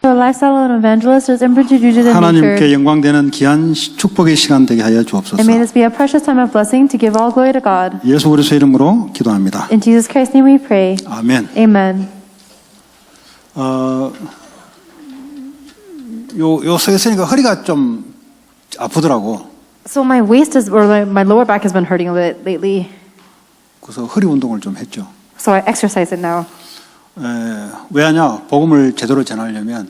The lifestyle of an evangelist is imprinted due to the 하나님께 nature. 영광되는 귀한 축복의 시간 되게 하여 주옵소서. And may this be a precious time of blessing to give all glory to God. 예수 그리스도 이름으로 기도합니다. In Jesus Christ's name we pray. 아멘. Amen. 요 서 있으니까 허리가 좀 아프더라고. So my waist is, or my lower back has been hurting a bit lately. 그래서 허리 운동을 좀 했죠. So I exercise it now. 왜 하냐? 복음을 제대로 전하려면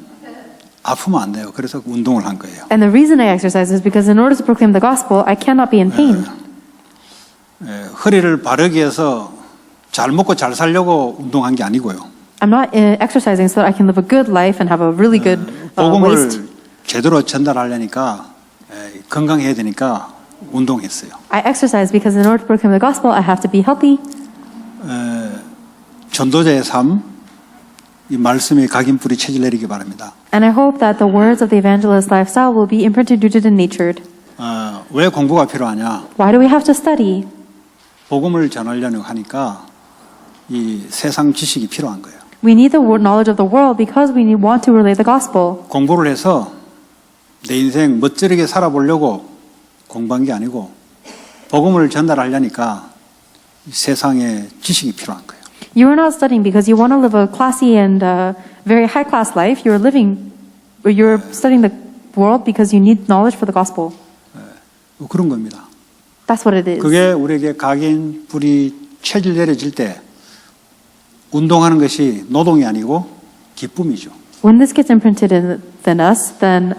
아프면 안 돼요. 그래서 운동을 한 거예요. And the reason I exercise is because in order to proclaim the gospel, I cannot be in pain. 허리를 바르게 해서 잘 먹고 잘 살려고 운동한 게 아니고요. I'm not exercising so that I can live a good life and have a really good waist. 복음을 제대로 전달하려니까 건강해야 되니까 운동했어요. I exercise because in order to proclaim the gospel, I have to be healthy. 전도자의 삶, 이 말씀이 각인뿌리 체질 내리기 바랍니다. And I hope that the words of the evangelist lifestyle will be imprinted, rooted, and natured. 왜 공부가 필요하냐? Why do we have to study? 복음을 전하려고 하니까 이 세상 지식이 필요한 거예요. We need the knowledge of the world because we want to relay the gospel. 공부를 해서 내 인생 멋지게 살아보려고 공부한 게 아니고 복음을 전달하려니까 세상에 지식이 필요한 거예요. You are not studying because you want to live a classy and very high-class life. You're studying the world because you need knowledge for the gospel. 그런 겁니다. That's what it is. 그게 우리에게 각인, 뿌리, 체질 내려질 때 운동하는 것이 노동이 아니고 기쁨이죠. When this gets imprinted in us, then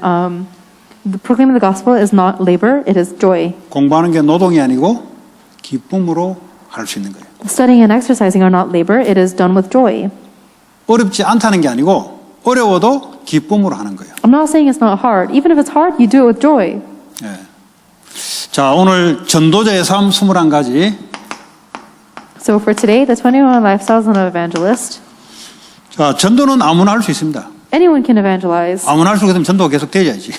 the proclaiming the gospel is not labor, it is joy. 공부하는 게 노동이 아니고 기쁨으로 할 수 있는 거예요. Studying and exercising are not labor, it is done with joy. 어렵지 않다는 게 아니고 어려워도 기쁨으로 하는 거예요. I'm not saying it's not hard. Even if it's hard, you do it with joy. 자, 오늘 전도자의 삶 21가지. So for today, the 21 lifestyles of an evangelist. 자, 전도는 아무나 할 수 있습니다. Anyone can evangelize. 아무나 할 수 있으면 전도가 계속 되어야지.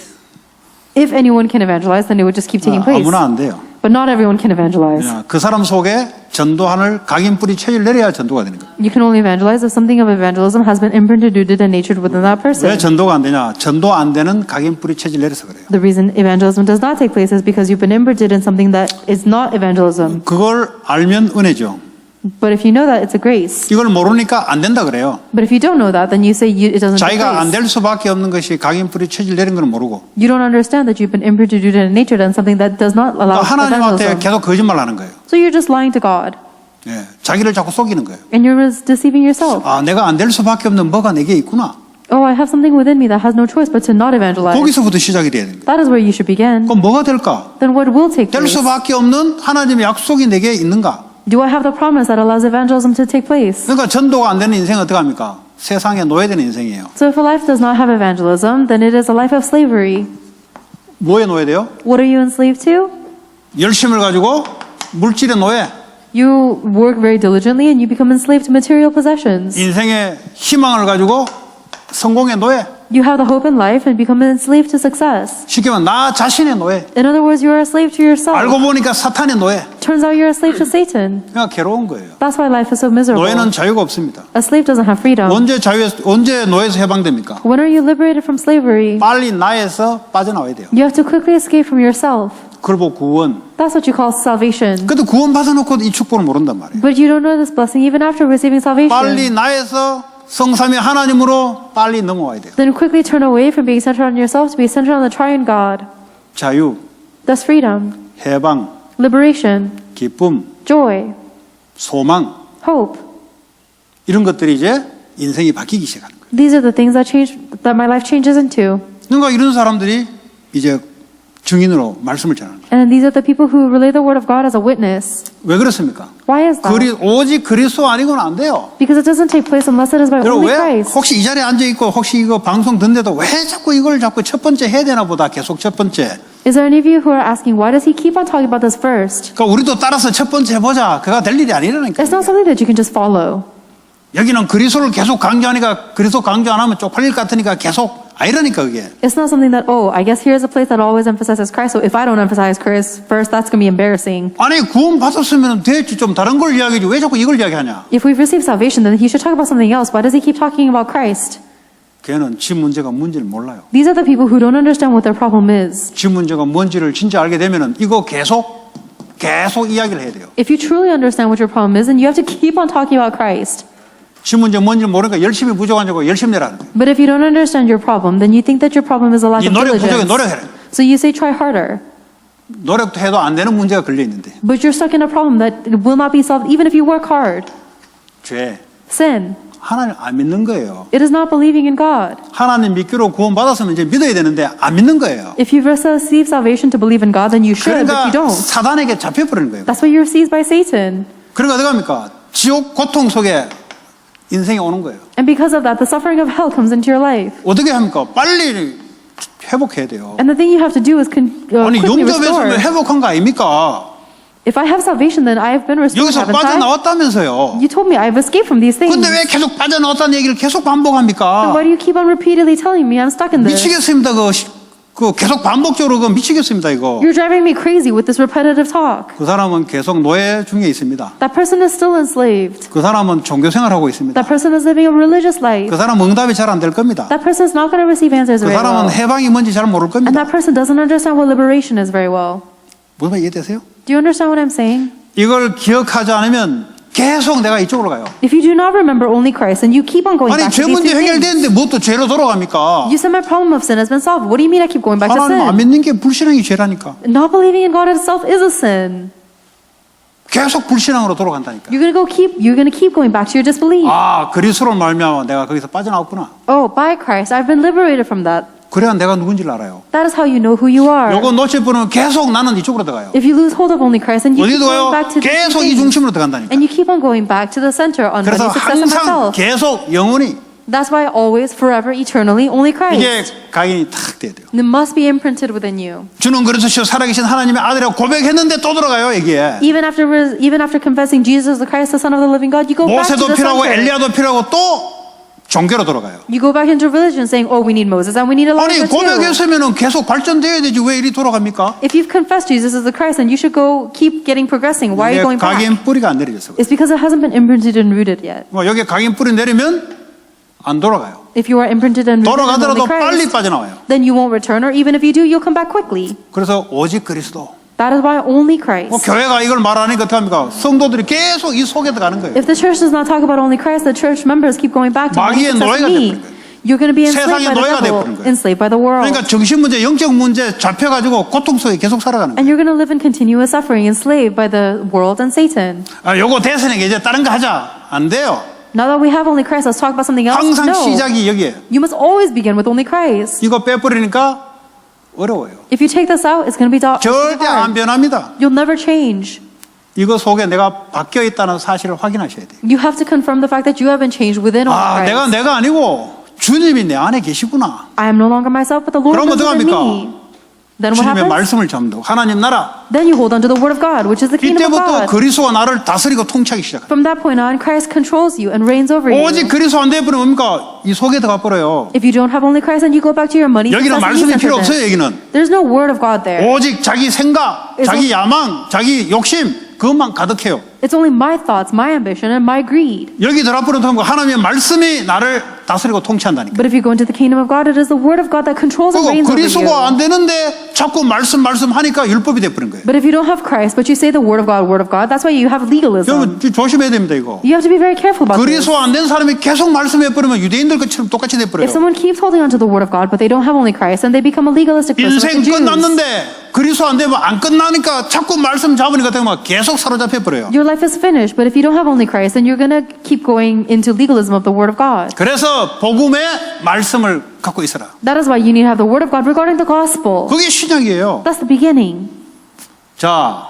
If anyone can evangelize, then it would just keep taking place. 아무나 안 돼요. But not everyone can evangelize. 그 사람 속에 전도하는 각인 뿌리 체질 내려야 전도가 되는 거예요. You can only evangelize if something of evangelism has been imprinted, rooted, and natured within that person. 왜 전도가 안 되냐? 전도 안 되는 각인 뿌리 체질 내려서 그래요. The reason evangelism does not take place is because you've been imprinted in something that is not evangelism. 그걸 알면 은혜죠. But if you know that, it's a grace. 이걸 모르니까 안 된다 그래요. But if you don't know that, then you say it doesn't take 자기가 안 place. 될 수밖에 없는 것이 각인 뿌리 체질 내린 걸 모르고 You don't understand that you've been imprinted, rooted, and natured on something that does not allow 하나님한테 evangelism. 계속 거짓말하는 거예요. So you're just lying to God. 자기를 자꾸 속이는 거예요. And you're deceiving yourself. 내가 안 될 수밖에 없는 뭐가 내게 있구나. Oh, I have something within me that has no choice but to not evangelize. 거기서부터 시작이 돼야 됩니다. That is where you should begin. 그럼 뭐가 될까? Then what will take 될 place? 수밖에 없는 하나님의 약속이 내게 있는가? Do I have the promise that allows evangelism to take place? 그러니까 전도가 안 되는 인생은 어떻게 합니까? 세상에 노예되는 인생이에요. So if a life does not have evangelism, then it is a life of slavery. 뭐에 노예돼요? What are you enslaved to? 열심을 가지고 물질의 노예. You work very diligently and you become enslaved to material possessions. 인생의 희망을 가지고 성공의 노예. You have the hope in life and become enslaved to success. 쉽게 말하면 나 자신의 노예. In other words, you are a slave to yourself. 알고 보니까 사탄의 노예. Turns out you're a slave to Satan. 그러니까 괴로운 거예요. That's why life is so miserable. 노예는 자유가 없습니다. A slave doesn't have freedom. 언제 노예에서 해방됩니까? When are you liberated from slavery? 빨리 나에서 빠져나와야 돼요. You have to quickly escape from yourself. 그걸 보고 구원. That's what you call salvation. 그래도 구원 받아놓고 이 축복을 모른단 말이에요. But you don't know this blessing even after receiving salvation. 빨리 나에서 성삼위 하나님으로 빨리 넘어와야 돼요. Then quickly turn away from being centered on yourself to be centered on the triune God. 자유, Thus freedom, 해방, liberation, 기쁨, joy, 소망 hope. 이런 것들이 이제 인생이 바뀌기 시작하는 거예요. These are the things that my life changes into. 그러니까 이런 사람들이 이제 증인으로 말씀을 전하는 거예요. And these are the people who relay the word of God as a witness. 왜 그렇습니까? Why is that? 오직 그리스도 아니고는 안 돼요. Because it doesn't take place unless it is by 여러분 only 왜 Christ. 혹시 이 자리에 앉아 있고 혹시 이거 방송 듣는데도 왜 자꾸 이걸 자꾸 첫 번째 해야 되나 보다 계속 첫 번째. Is there any of you who are asking, why does he keep on talking about this first? 그러니까 우리도 따라서 첫 번째 해보자. 그가 될 일이 아니라니까. It's not something that you can just follow. 여기는 그리스도를 계속 강조하니까 그리스도 강조 안 하면 쪽팔릴 것 같으니까 계속 아니라니까 그게. It's not something that, oh, I guess here's a place that always emphasizes Christ, so if I don't emphasize Christ first, that's going to be embarrassing. 아니 구원 받았으면 됐지 좀 다른 걸 이야기하지 왜 자꾸 이걸 이야기하냐. If we've received salvation, then he should talk about something else. Why does he keep talking about Christ? 걔는 지 문제가 뭔지를 몰라요. These are the people who don't understand what their problem is. 지 문제가 뭔지를 진짜 알게 되면은 이거 계속 이야기를 해야 돼요. If you truly understand what your problem is, then you have to keep on talking about Christ. 지 문제 뭔지를 모르니까 열심히 부족하냐고 열심히 내라는 거예요. But if you don't understand your problem, then you think that your problem is a lack 이 of 노력 부족해 diligence. 노력해라. So you say try harder. 노력도 해도 안 되는 문제가 걸려 있는데 But you're stuck in a problem that will not be solved even if you work hard. 죄 Sin. 하나님 안 믿는 거예요. It is not believing in God. 하나님 믿기로 구원 받았으면 이제 믿어야 되는데 안 믿는 거예요. If you've received salvation to believe in God, then you should, but 그러니까 you don't. 사단에게 잡혀버리는 거예요. That's why you're seized by Satan. 그러니까 어떻게 합니까? 지옥 고통 속에 인생이 오는 거예요. And because of that, the suffering of hell comes into your life. 어떻게 합니까? 빨리 회복해야 돼요. And the thing you have to do is 아니 quickly 용접했으면 restore. 회복한 거 아닙니까? If I have salvation, then I have been restored, 여기서 haven't I? 빠져나왔다면서요. You told me I've escaped from these things. 근데 왜 계속 빠져나왔다는 얘기를 계속 Then 반복합니까? why do you keep on repeatedly telling me I'm stuck in this? 미치겠습니다. 그 계속 반복적으로 그 미치겠습니다 이거. You're driving me crazy with this repetitive talk. 그 사람은 계속 노예 중에 있습니다. That person is still enslaved. 그 사람은 종교 생활하고 있습니다. That person is living a religious life. 그 사람은 응답이 잘 안 될 겁니다. That person is not going to receive answers 그 very 사람은 well. 해방이 뭔지 잘 모를 And 겁니다. that person doesn't understand what liberation is very well. 무슨 말 이해되세요? Do you understand what I'm saying? 이걸 기억하지 않으면 계속 내가 이쪽으로 가요. If you do not remember only Christ and you keep on going 아니 back to 죄 these 문제 two things, 해결됐는데 뭐 또 죄로 돌아갑니까? you said my problem of sin has been solved. What do you mean I keep going back to 하나님 안 sin? 믿는 게 불신앙이 죄라니까. Not believing in God itself is a sin. 계속 불신앙으로 돌아간다니까. You're gonna keep going back to your disbelief. 아 그리스도로 말미암아 내가 거기서 빠져나왔구나. Oh, by Christ, I've been liberated from that. 그래야 내가 누군지를 알아요. That is how you know who you are. 요거 놓칠 뿐은 계속 나는 이쪽으로 들어가요. If you lose hold of only Christ, then you keep 어디도 going 가요? back to these two 계속 이 things. 중심으로 들어간다니까. And you keep on going back to the center on 그래서 money, success, and 항상 myself. 계속 영원히 That's why always, forever, eternally, only 이게 Christ. 각인이 탁 돼야 돼요. It must be imprinted within you. 주는 그리스도시요 살아계신 하나님의 아들이라고 고백했는데 또 들어가요 여기에. Even after confessing Jesus is the Christ, the Son of the living God, you go back to 모세도 the 필요하고 center. 엘리야도 필요하고 또 종교로 돌아가요. You go back into religion saying, oh, we need Moses and we need 아니 Elijah too. 고백했으면 계속 발전돼야 되지 왜 이리 돌아갑니까? If you've confessed Jesus as the Christ, then you should keep getting progressing. Why are you 여기에 going back? 각인 뿌리가 안 내려져서 그래요. It's because it hasn't been imprinted and rooted yet. 뭐 여기에 각인 뿌리 내리면 안 돌아가요. If you are imprinted and rooted in 돌아가더라도 only 빨리 Christ, 빠져나와요. then you won't return, or even if you do, you'll come back quickly. 그래서 오직 그리스도. That is why only Christ. 교회가 이걸 말하니까 어떻게 합니까? 성도들이 계속 이 속에 들어가는 거예요. If the church does not talk about only Christ, the church members keep going back to 마귀의 success 노예가 in me. 돼버린 거예요. You're going to be 세상의 enslaved by 노예가 the 돼버린 devil, 거예요. enslaved by the world. 그러니까 정신 문제, 영적 문제 잡혀가지고 고통 속에 계속 살아가는 거예요. And you're going to live in continuous suffering, enslaved by the world and Satan. 아, 요거 대선에게 이제 다른 거 하자. 안 돼요. Now that we have only Christ, let's talk about something else. 항상 No. 시작이 여기에요. You must always begin with only Christ. 이거 빼버리니까 어려워요. If you take this out, it's going to be 절대 안 hard. 변합니다. You'll never change. 이거 속에 내가 바뀌어 있다는 사실을 확인하셔야 돼요. You have to confirm the fact that you have been changed within only 아, Christ. 내가 아니고 주님이 내 안에 계시구나. I am no longer myself, but the Lord 그럼 lives within 어떡합니까? me. Then what 주님의 happens? 말씀을 잡는다고. 하나님 나라. Then you hold on to the word of God, which is the kingdom of 이때부터 God. 그리스도가 나를 다스리고 통치하기 시작합니다. From that point on, Christ controls you and reigns over you. 오직 그리스도 안 되버리면 뭡니까? 이 속에 들어가 버려요. If you don't have only Christ, then you go back to your money. 여기는 success, and 말씀이 필요 없어요. e-centeredness. 여기는 There's no word of God there. 오직 자기 생각, 자기 야망, 자기 욕심 그것만 가득해요. It's only my thoughts, my ambition, and my greed. 여기 들어버리면 하나님의 말씀이 나를 다스리고 통치한다니까. But if you go into the kingdom of God, it is the word of God that controls and 그리고 reigns over 그리스도가 you. 안 되는데 자꾸 말씀 하니까 율법이 돼버린 거예요. But if you don't have Christ, but you say the word of God, that's why you have legalism. 여러분 조심해야 됩니다 이거. You have to be very careful about this. 그리스도 안 된 사람이 계속 말씀해버리면 유대인들 것처럼 똑같이 돼버려요. If someone keeps holding on to the word of God, but they don't have only Christ, then they become a legalistic person 인생 like the Jews. 끝났는데 그리스도 안 되면 안 끝나니까 자꾸 말씀 잡으니까 되면 계속 사로잡혀버려요. Your life is finished, but if you don't have only Christ, then you're going to keep going into legalism of the word of God. 그래서 복음의 말씀을 갖고 있어라. That is why you need to have the word of God regarding the gospel. 그게 신약이에요. That's the beginning. 자,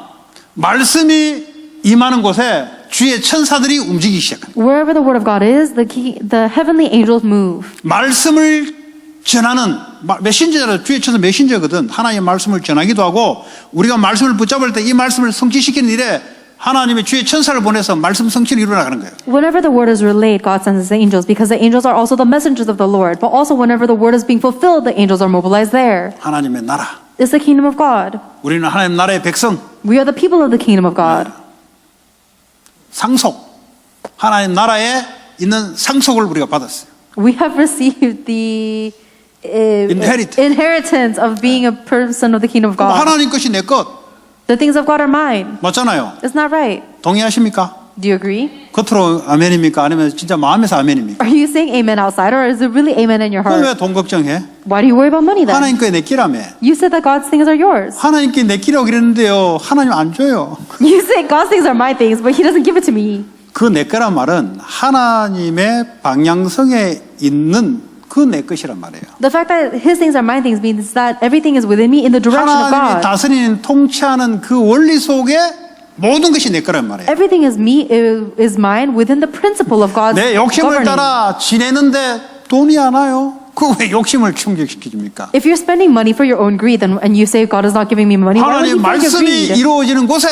말씀이 임하는 곳에 주의 천사들이 움직이기 시작합니다. Wherever the word of God is, the heavenly angels move. 말씀을 전하는 메신저라 주의 천사 메신저거든. 하나님의 말씀을 전하기도 하고 우리가 말씀을 붙잡을 때 이 말씀을 성취시키는 일에 하나님의 주의 천사를 보내서 말씀 성취를 이루어나가는 거예요. Whenever the word is relayed, God sends his angels because the angels are also the messengers of the Lord. But also whenever the word is being fulfilled, the angels are mobilized there. 하나님의 나라. It's the kingdom of God. 우리는 하나님 나라의 백성. We are the people of the kingdom of God. 상속. 하나님 나라에 있는 상속을 우리가 받았어요. We have received the inheritance of being a person of the kingdom of 그럼 God. 하나님 것이 내 것. The things of God are mine. 맞잖아요. Isn't that right? 동의하십니까? Do you agree? 겉으로 아멘입니까? 아니면 진짜 마음에서 아멘입니까? Are you saying amen outside or is it really amen in your 그럼 heart? 왜 돈 걱정해? Why do you worry about money then? 하나님 거에 내 끼라며. You said that God's things are yours. 하나님께 내 끼라고 그랬는데요. 하나님 안 줘요. You say God's things are my things, but He doesn't give it to me. 그 내 거란 말은 하나님의 방향성에 있는 그 내 것이란 말이에요. The fact that His things are my things means that everything is within me in the direction of 하나님이 God. 다스리는 통치하는 그 원리 속에 모든 것이 내 거란 말이에요. Everything is me, is mine within the principle of God's 내 욕심을 governing. 따라 지내는데 돈이 안 와요. 그 왜 욕심을 충족시켜줍니까? If you're spending money for your own greed and you say God is not giving me money, why would 하나님 He fund your 말씀이 greed? 이루어지는 곳에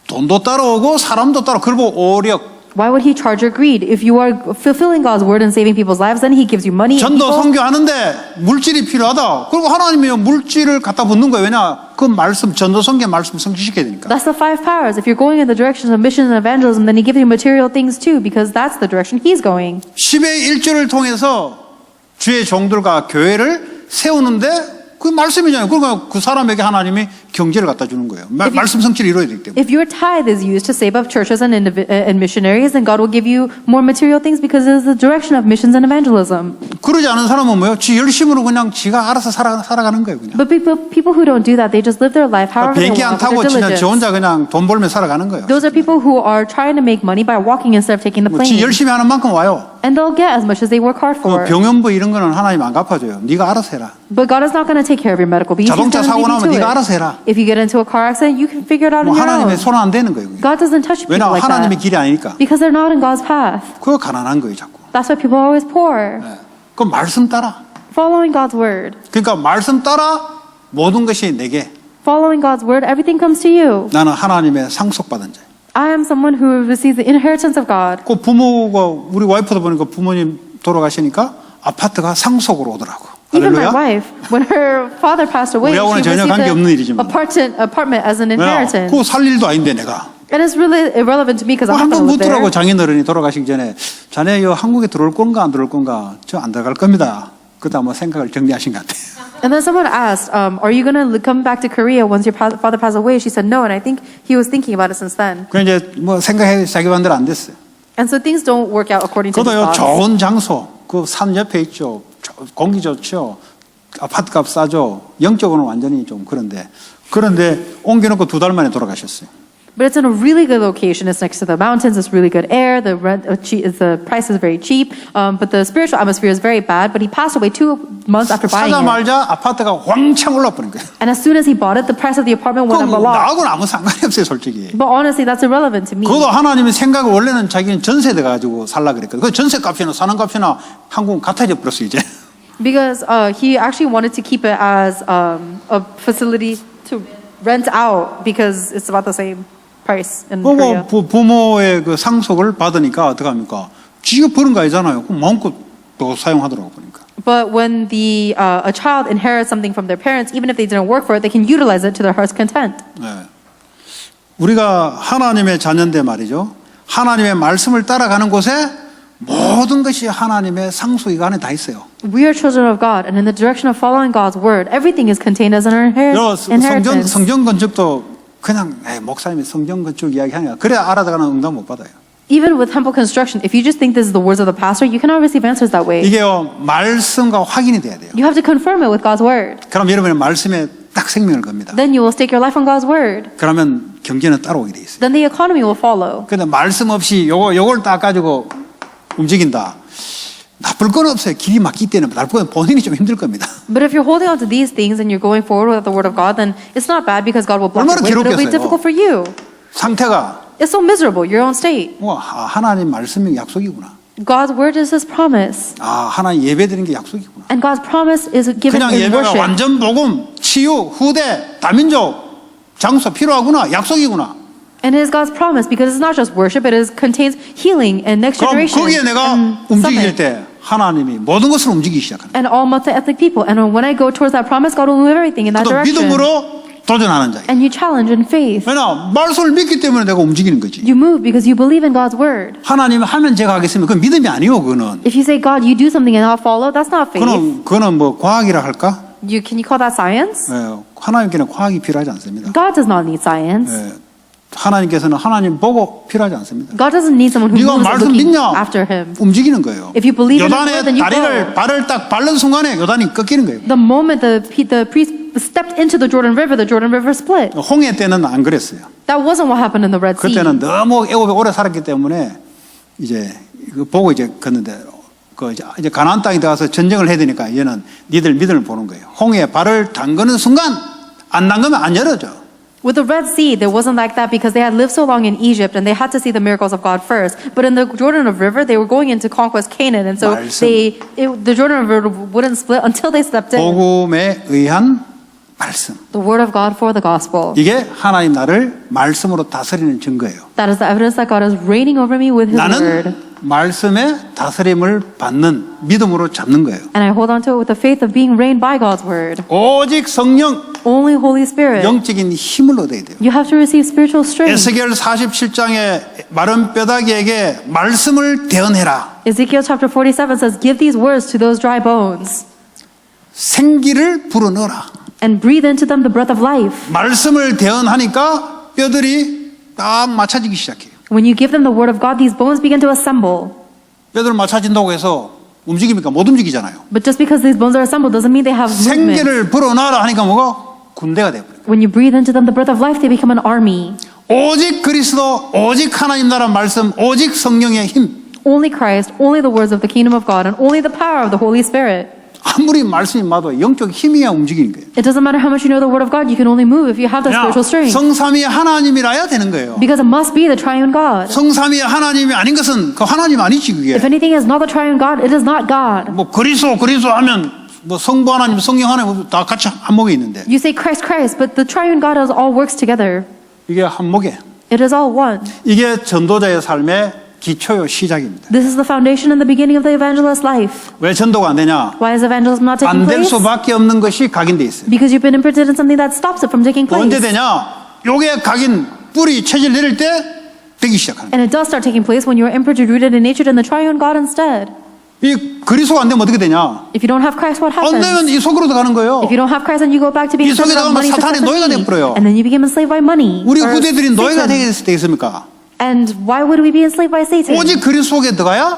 돈도 따라오고 사람도 따라오고 그리고 오력 Why would He charge your greed? If you are fulfilling God's word and saving people's lives, then He gives you money. and 전도 people. 선교하는데 물질이 필요하다. 그리고 하나님이 물질을 갖다 붓는 거예요. 왜냐? 그 말씀 전도 선교 말씀 성취시켜야 되니까. That's the five powers. If you're going in the direction of missions and evangelism, then He gives you material things too, because that's the direction He's going. 10의 1조를 통해서 주의 종들과 교회를 세우는데 그 말씀이잖아요. 그러니까 그 사람에게 하나님이 경제를 갖다 주는 거예요. 말씀 성취를 이루어야 되기 때문에. If your tithe is used to save up churches and missionaries, then God will give you more material things because it is the direction of missions and evangelism. 그러지 않은 사람은 뭐예요? 지 열심으로 그냥 지가 알아서 살아가는 거예요. 그냥. But people who don't do that, they just live their life however they 비행기 안 want with 타고 their 그냥 지 diligence. 혼자 그냥 돈 벌며 살아가는 거예요. Those are people who are trying to make money by walking instead of taking the 지 plane. 열심히 하는 만큼 와요. And they'll get as much as they work hard 그 for. 병원비 이런 거는 하나님 안 갚아줘요. 네가 알아서 해라. But God is not going to take care of your medical bills. He's going 자동차 to 사고 leave 나면 you to 네가 it. 알아서 해라. If you get into a car accident, you can figure it out 뭐 on your own. 하나님의 손 안 대는 거예요. 그게. God doesn't touch people 왜냐하면 like 하나님의 that. 길이 아니니까. Because they're not in God's path. 그거 가난한 거예요, 자꾸. That's why people are always poor. 그 말씀 따라. Following God's word. 그러니까 말씀 따라 모든 것이 내게. Following God's word, everything comes to you. 나는 하나님의 상속받은 자예요. I am someone who receives the inheritance of God. 그 부모가 우리 와이프도 보니까 부모님 돌아가시니까 아파트가 상속으로 오더라고. Even my 할렐루야. wife, when her father passed away, 우리하고는 she 전혀 received 관계없는 일이지만. apartment as an inheritance. 그거 살 일도 아닌데 내가. And it's really irrelevant to me because I'm not 한번 going to live 묻더라고 there. 장인어른이 돌아가시기 전에 자네 요 한국에 들어올 건가 안 들어올 건가 저 안 들어갈 겁니다. 그다 뭐 생각을 정리하신 것 같아. And then someone asked, are you going to come back to Korea once your father passes away? She said no, and I think he was thinking about it since then. 그 이제 뭐 생각해 자기 반대로 안 됐어요. And so things don't work out according to his 그것도요 thoughts. 좋은 장소 그 산 옆에 있죠. 공기 좋죠. 아파트값 싸죠. 영적으로는 완전히 좀 그런데 옮겨놓고 2달 만에 돌아가셨어요. But it's in a really good location. It's next to the mountains. It's really good air. The price is very cheap. But the spiritual atmosphere is very bad. But he passed away 2 months after buying it. 사자마자 아파트가 왕창 올라버린 거예요. And as soon as he bought it, the price of the apartment went up a 그럼 lot. 나하고는 아무 상관이 없어요, 솔직히. But honestly, that's irrelevant to me. 그것도 하나님의 생각을 원래는 자기는 전세대 가지고 살라 그랬거든. 그 전세 값이나 사는 값이나 한국은 같아져 버렸어 이제. Because he actually wanted to keep it as a facility to rent out because it's about the same price in Korea. 부모의 그 상속을 받으니까 어떻게 합니까? 지가 버는 거 아니잖아요. 그럼 마음껏 또 사용하더라고 보니까. But when a child inherits something from their parents, even if they didn't work for it, they can utilize it to their heart's content. 네. 우리가 하나님의 자녀인데 말이죠. 하나님의 말씀을 따라가는 곳에 모든 것이 하나님의 상속이 안에 다 있어요. We are children of God, and in the direction of following God's word, everything is contained as an inheritance. 성전 건축도 그냥 목사님이 성전 건축 이야기하냐. 그래야 알아다가는 응답 못 받아요. Even with temple construction, if you just think this is the words of the pastor, you cannot receive answers that way. 이게요 말씀과 확인이 돼야 돼요. You have to confirm it with God's word. 그럼 여러분의 말씀에 딱 생명을 겁니다. Then you will stake your life on God's word. 그러면 경제는 따라오게 돼 있어요. Then the economy will follow. 근데 말씀 없이 요걸 딱 가지고 움직인다. 나쁠 건 없어요. 길이 막기 때문에 나쁠 건 본인이 좀 힘들 겁니다. But if you're holding on to these things and you're going forward with the word of God, then it's not bad because God will block 얼마나 your way, but it'll be 괴롭겠어요. difficult for you. 상태가 It's so miserable, your own state. 하나님 말씀이 약속이구나. God's word is His promise. 하나님 예배드리는 게 약속이구나. And God's promise is given 그냥 in 예배가 worship. 완전 복음, 치유, 후대, 다민족, 장소 필요하구나. 약속이구나. And it is God's promise because it's not just worship, it contains healing and next 그럼 generation 거기에 내가 and 움직일 summit. 때 하나님이 모든 것을 움직이기 시작합니다. And all multi-ethnic people. And when I go towards that promise, God will move everything in that 또 direction. 믿음으로 도전하는 자예요. and you challenge in faith. 왜냐? 말씀을 믿기 때문에 내가 움직이는 거지. You move because you believe in God's word. 하나님 하면 제가 하겠습니다. 그건 믿음이 아니요, 그거는. If you say, God, you do something and I'll follow, that's not faith. 그거는 뭐 과학이라 할까? Can you call that science? 하나님께는 과학이 필요하지 않습니다. God does not need science. 하나님께서는 하나님 보고 필요하지 않습니다. God doesn't need someone who 네가 moves 말씀 looking 믿냐? after him. 움직이는 거예요. If you believe in His 요단에 word, then you 다리를 go. 발을 딱 밟는 순간에 요단이 꺾이는 거예요. The moment the priest stepped into the Jordan River split. 홍해 때는 안 그랬어요. That wasn't what happened in the Red Sea. 그때는 너무 애굽에 오래 살았기 때문에 이제 그 보고 이제 걷는데 그 이제 가나안 땅에 들어가서 전쟁을 해야 되니까 얘는 니들 믿음을 보는 거예요. 홍해에 발을 담그는 순간 안 담그면 안 열어져. With the Red Sea, there wasn't like that because they had lived so long in Egypt and they had to see the miracles of God first. But in the Jordan River, they were going into conquest Canaan, and so the Jordan River wouldn't split until they stepped in. 복음에 의한 말씀. The word of God for the gospel. 이게 하나님 나를 말씀으로 다스리는 증거예요. That is the evidence that God is reigning over me with His 나는 word. 말씀의 다스림을 받는 믿음으로 잡는 거예요. And I hold on to it with the faith of being reigned by God's word. 오직 성령, Only Holy Spirit. 영적인 힘을 얻어야 돼요. You have to receive spiritual strength. 에스겔 47장에 마른 뼈다귀에게 말씀을 대언해라. Ezekiel chapter 47 says, give these words to those dry bones 생기를 불어넣어라. and breathe into them the breath of life. 말씀을 대언하니까 뼈들이 딱 맞춰지기 시작해요. When you give them the word of God, these bones begin to assemble. 뼈들 맞춰진다고 해서 움직입니까? 못 움직이잖아요. But just because these bones are assembled doesn't mean they have movement. 생기를 불어넣어라 하니까 뭐가? 군대가 돼버려요. When you breathe into them the breath of life, they become an army. 오직 그리스도, 오직 하나님 나라 말씀, 오직 성령의 힘. Only Christ, only the words of the kingdom of God, and only the power of the Holy Spirit. 아무리 말씀이 맞아도 영적 힘이야 움직이는 거예요. It doesn't matter how much you know the word of God, you can only move if you have that spiritual strength. 성삼위 하나님이라야 되는 거예요. Because it must be the triune God. 성삼위 하나님이 아닌 것은 그 하나님 아니지 그게. If anything is not the triune God, it is not God. 뭐 그리스도 하면 뭐 성부 하나님, 성령 하나님 다 같이 한목에 있는데 You say Christ, Christ, but the triune God is all works together. 이게 한목에. It is all one. 이게 전도자의 삶의 기초요 시작입니다. This is the foundation and the beginning of the evangelist's life. 왜 전도가 안 되냐? Why is evangelism not taking 안 될 place? 수밖에 없는 것이 각인돼 있어요. Because you've been imprinted in something that stops it from taking place. 언제 되냐? 요게 각인 뿌리 체질 내릴 때 되기 시작하는 거예요. And it does start taking place when you are imprinted, rooted, and natured in the triune God instead. 이 그리스도가 안 되면 어떻게 되냐? If you don't have Christ, what 안 happens? 되면 이 속으로 들어가는 거예요. If you don't have Christ, then you go back to being 이 속에 enslaved 들어가면 by money, 사탄의 success, 노예가 and 돼버려요. greed. And then you become enslaved by money. 우리 or 후대들이 노예가 Satan. 되겠습니까? And why would we be enslaved by Satan? 오직 그리스도 속에 들어가야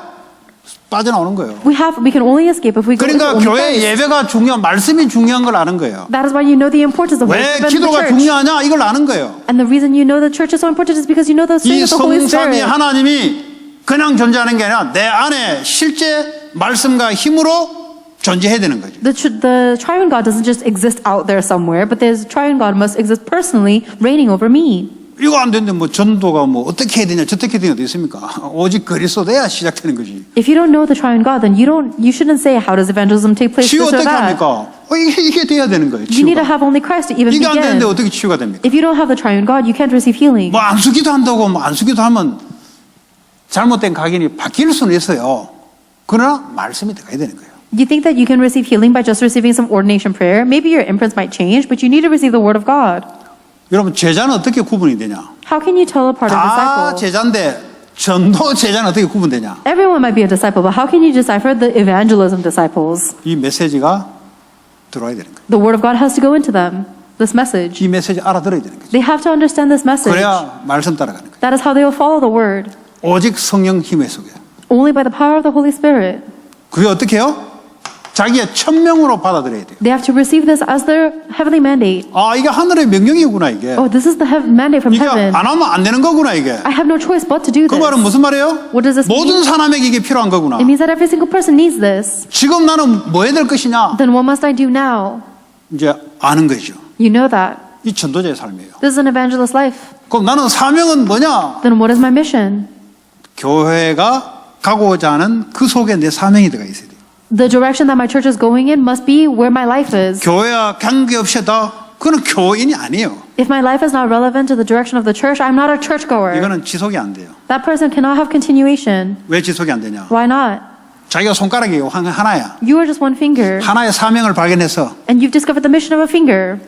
빠져나오는 거예요. We can only escape if we go 그러니까 into 교회 Christ. 예배가 말씀이 중요한 걸 아는 거예요. That is why you know the importance of 왜 worship in the 기도가 church. 중요하냐 이걸 아는 거예요. And the reason you know the church is so important is because you know the 이 strength of the Holy 성삼위 Spirit. 하나님이 그냥 존재하는 게 아니라 내 안에 실제 말씀과 힘으로 존재해야 되는 거죠. The triune God doesn't just exist out there somewhere, but the triune God must exist personally, reigning over me. 이거 안 되는데 뭐 전도가 뭐 어떻게 해야 되냐 저떻게 해야 되냐 어디 있습니까? 오직 그리스도 돼야 시작되는 거지. If you don't know the triune God, then you shouldn't say how does evangelism take place 치유 this or 어떻게 that. 합니까? 이게 돼야 되는 거예요. You need to 치유가. have only Christ to even 이게 안 begin. 되는데 어떻게 치유가 됩니까? If you don't have the triune God, you can't receive healing. 뭐 안수기도 한다고 뭐 안수기도 하면 잘못된 각인이 바뀔 수는 있어요. 그러나 말씀이 들어가야 되는 거예요. You think that you can receive healing by just receiving some ordination prayer? Maybe your imprints might change, but you need to receive the word of God. 여러분 제자는 어떻게 구분이 되냐? How can you tell apart a 다 disciple? 제자인데 전도 제자는 어떻게 구분되냐? Everyone might be a disciple, but how can you decipher the evangelism disciples? 이 메시지가 들어와야 되는 거예요. The word of God has to go into them, this message. 이 메시지 알아들어야 되는 거죠. They have to understand this message. 그래야 말씀 따라가는 거예요. That is how they will follow the word. 오직 성령 힘의 속에. Only by the power of the Holy Spirit. 그게 어떻게 해요? 자기의 천명으로 받아들여야 돼요. They have to receive this as their heavenly mandate. 아, 이게 하늘의 명령이구나, 이게. Oh, this is the mandate from 이게 heaven. 안 하면 안 되는 거구나, 이게. I have no choice but to do 그 this. 말은 무슨 말이에요? What does this 모든 mean? 사람에게 이게 필요한 거구나. It means that every single person needs this. 지금 나는 뭐 해야 될 것이냐? Then what must I do now? 이제 아는 거죠. You know that. 이 전도자의 삶이에요. This is an evangelist life. 그럼 나는 사명은 뭐냐? Then what is my mission? 교회가 가고자 하는 그 속에 내 사명이 들어가 있어야 돼요. The direction that my church is going in must be where my life is. 교회와 관계없이 다 그는 교인이 아니에요. If my life is not relevant to the direction of the church, I'm not a churchgoer. 이거는 지속이 안 돼요. That person cannot have continuation. 왜 지속이 안 되냐? Why not? 자기가 손가락이 하나야. You are just one finger, 하나의 사명을 발견해서 and you've discovered the mission of a finger.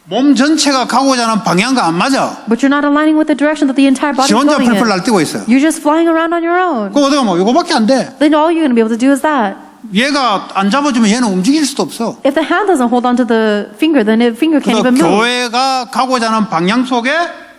몸 전체가 가고자 하는 방향과 안 맞아. But you're not aligning with the direction that the entire body 지 is 혼자 going 펄펄 in. 날뛰고 있어요. You're just flying around on your own. 그거 어디가 뭐 이거밖에 안 돼. Then all you're going to be able to do is that. 얘가 안 잡아주면 얘는 움직일 수도 없어. If the hand doesn't hold onto the finger, then the finger can't 그래서 even move. 교회가 가고자 하는 방향 속에